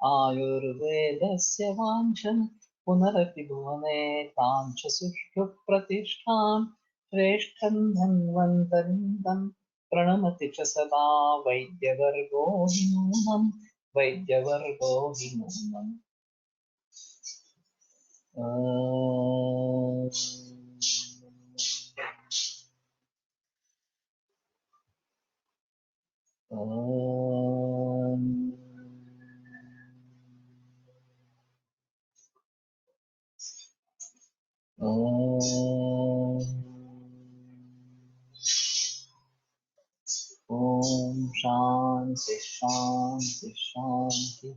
आयुर्वेदस्य वाञ्छन् पुनरपि भुवने ताञ्च सुष्ठु प्रतिष्ठां, श्रेष्ठं धन्वन्तरिन्दं प्रणमति च सदा वैद्यवर्गो हि नूनम्, वैद्यवर्गो हि नूनम्। ओम शांति शांति शांति।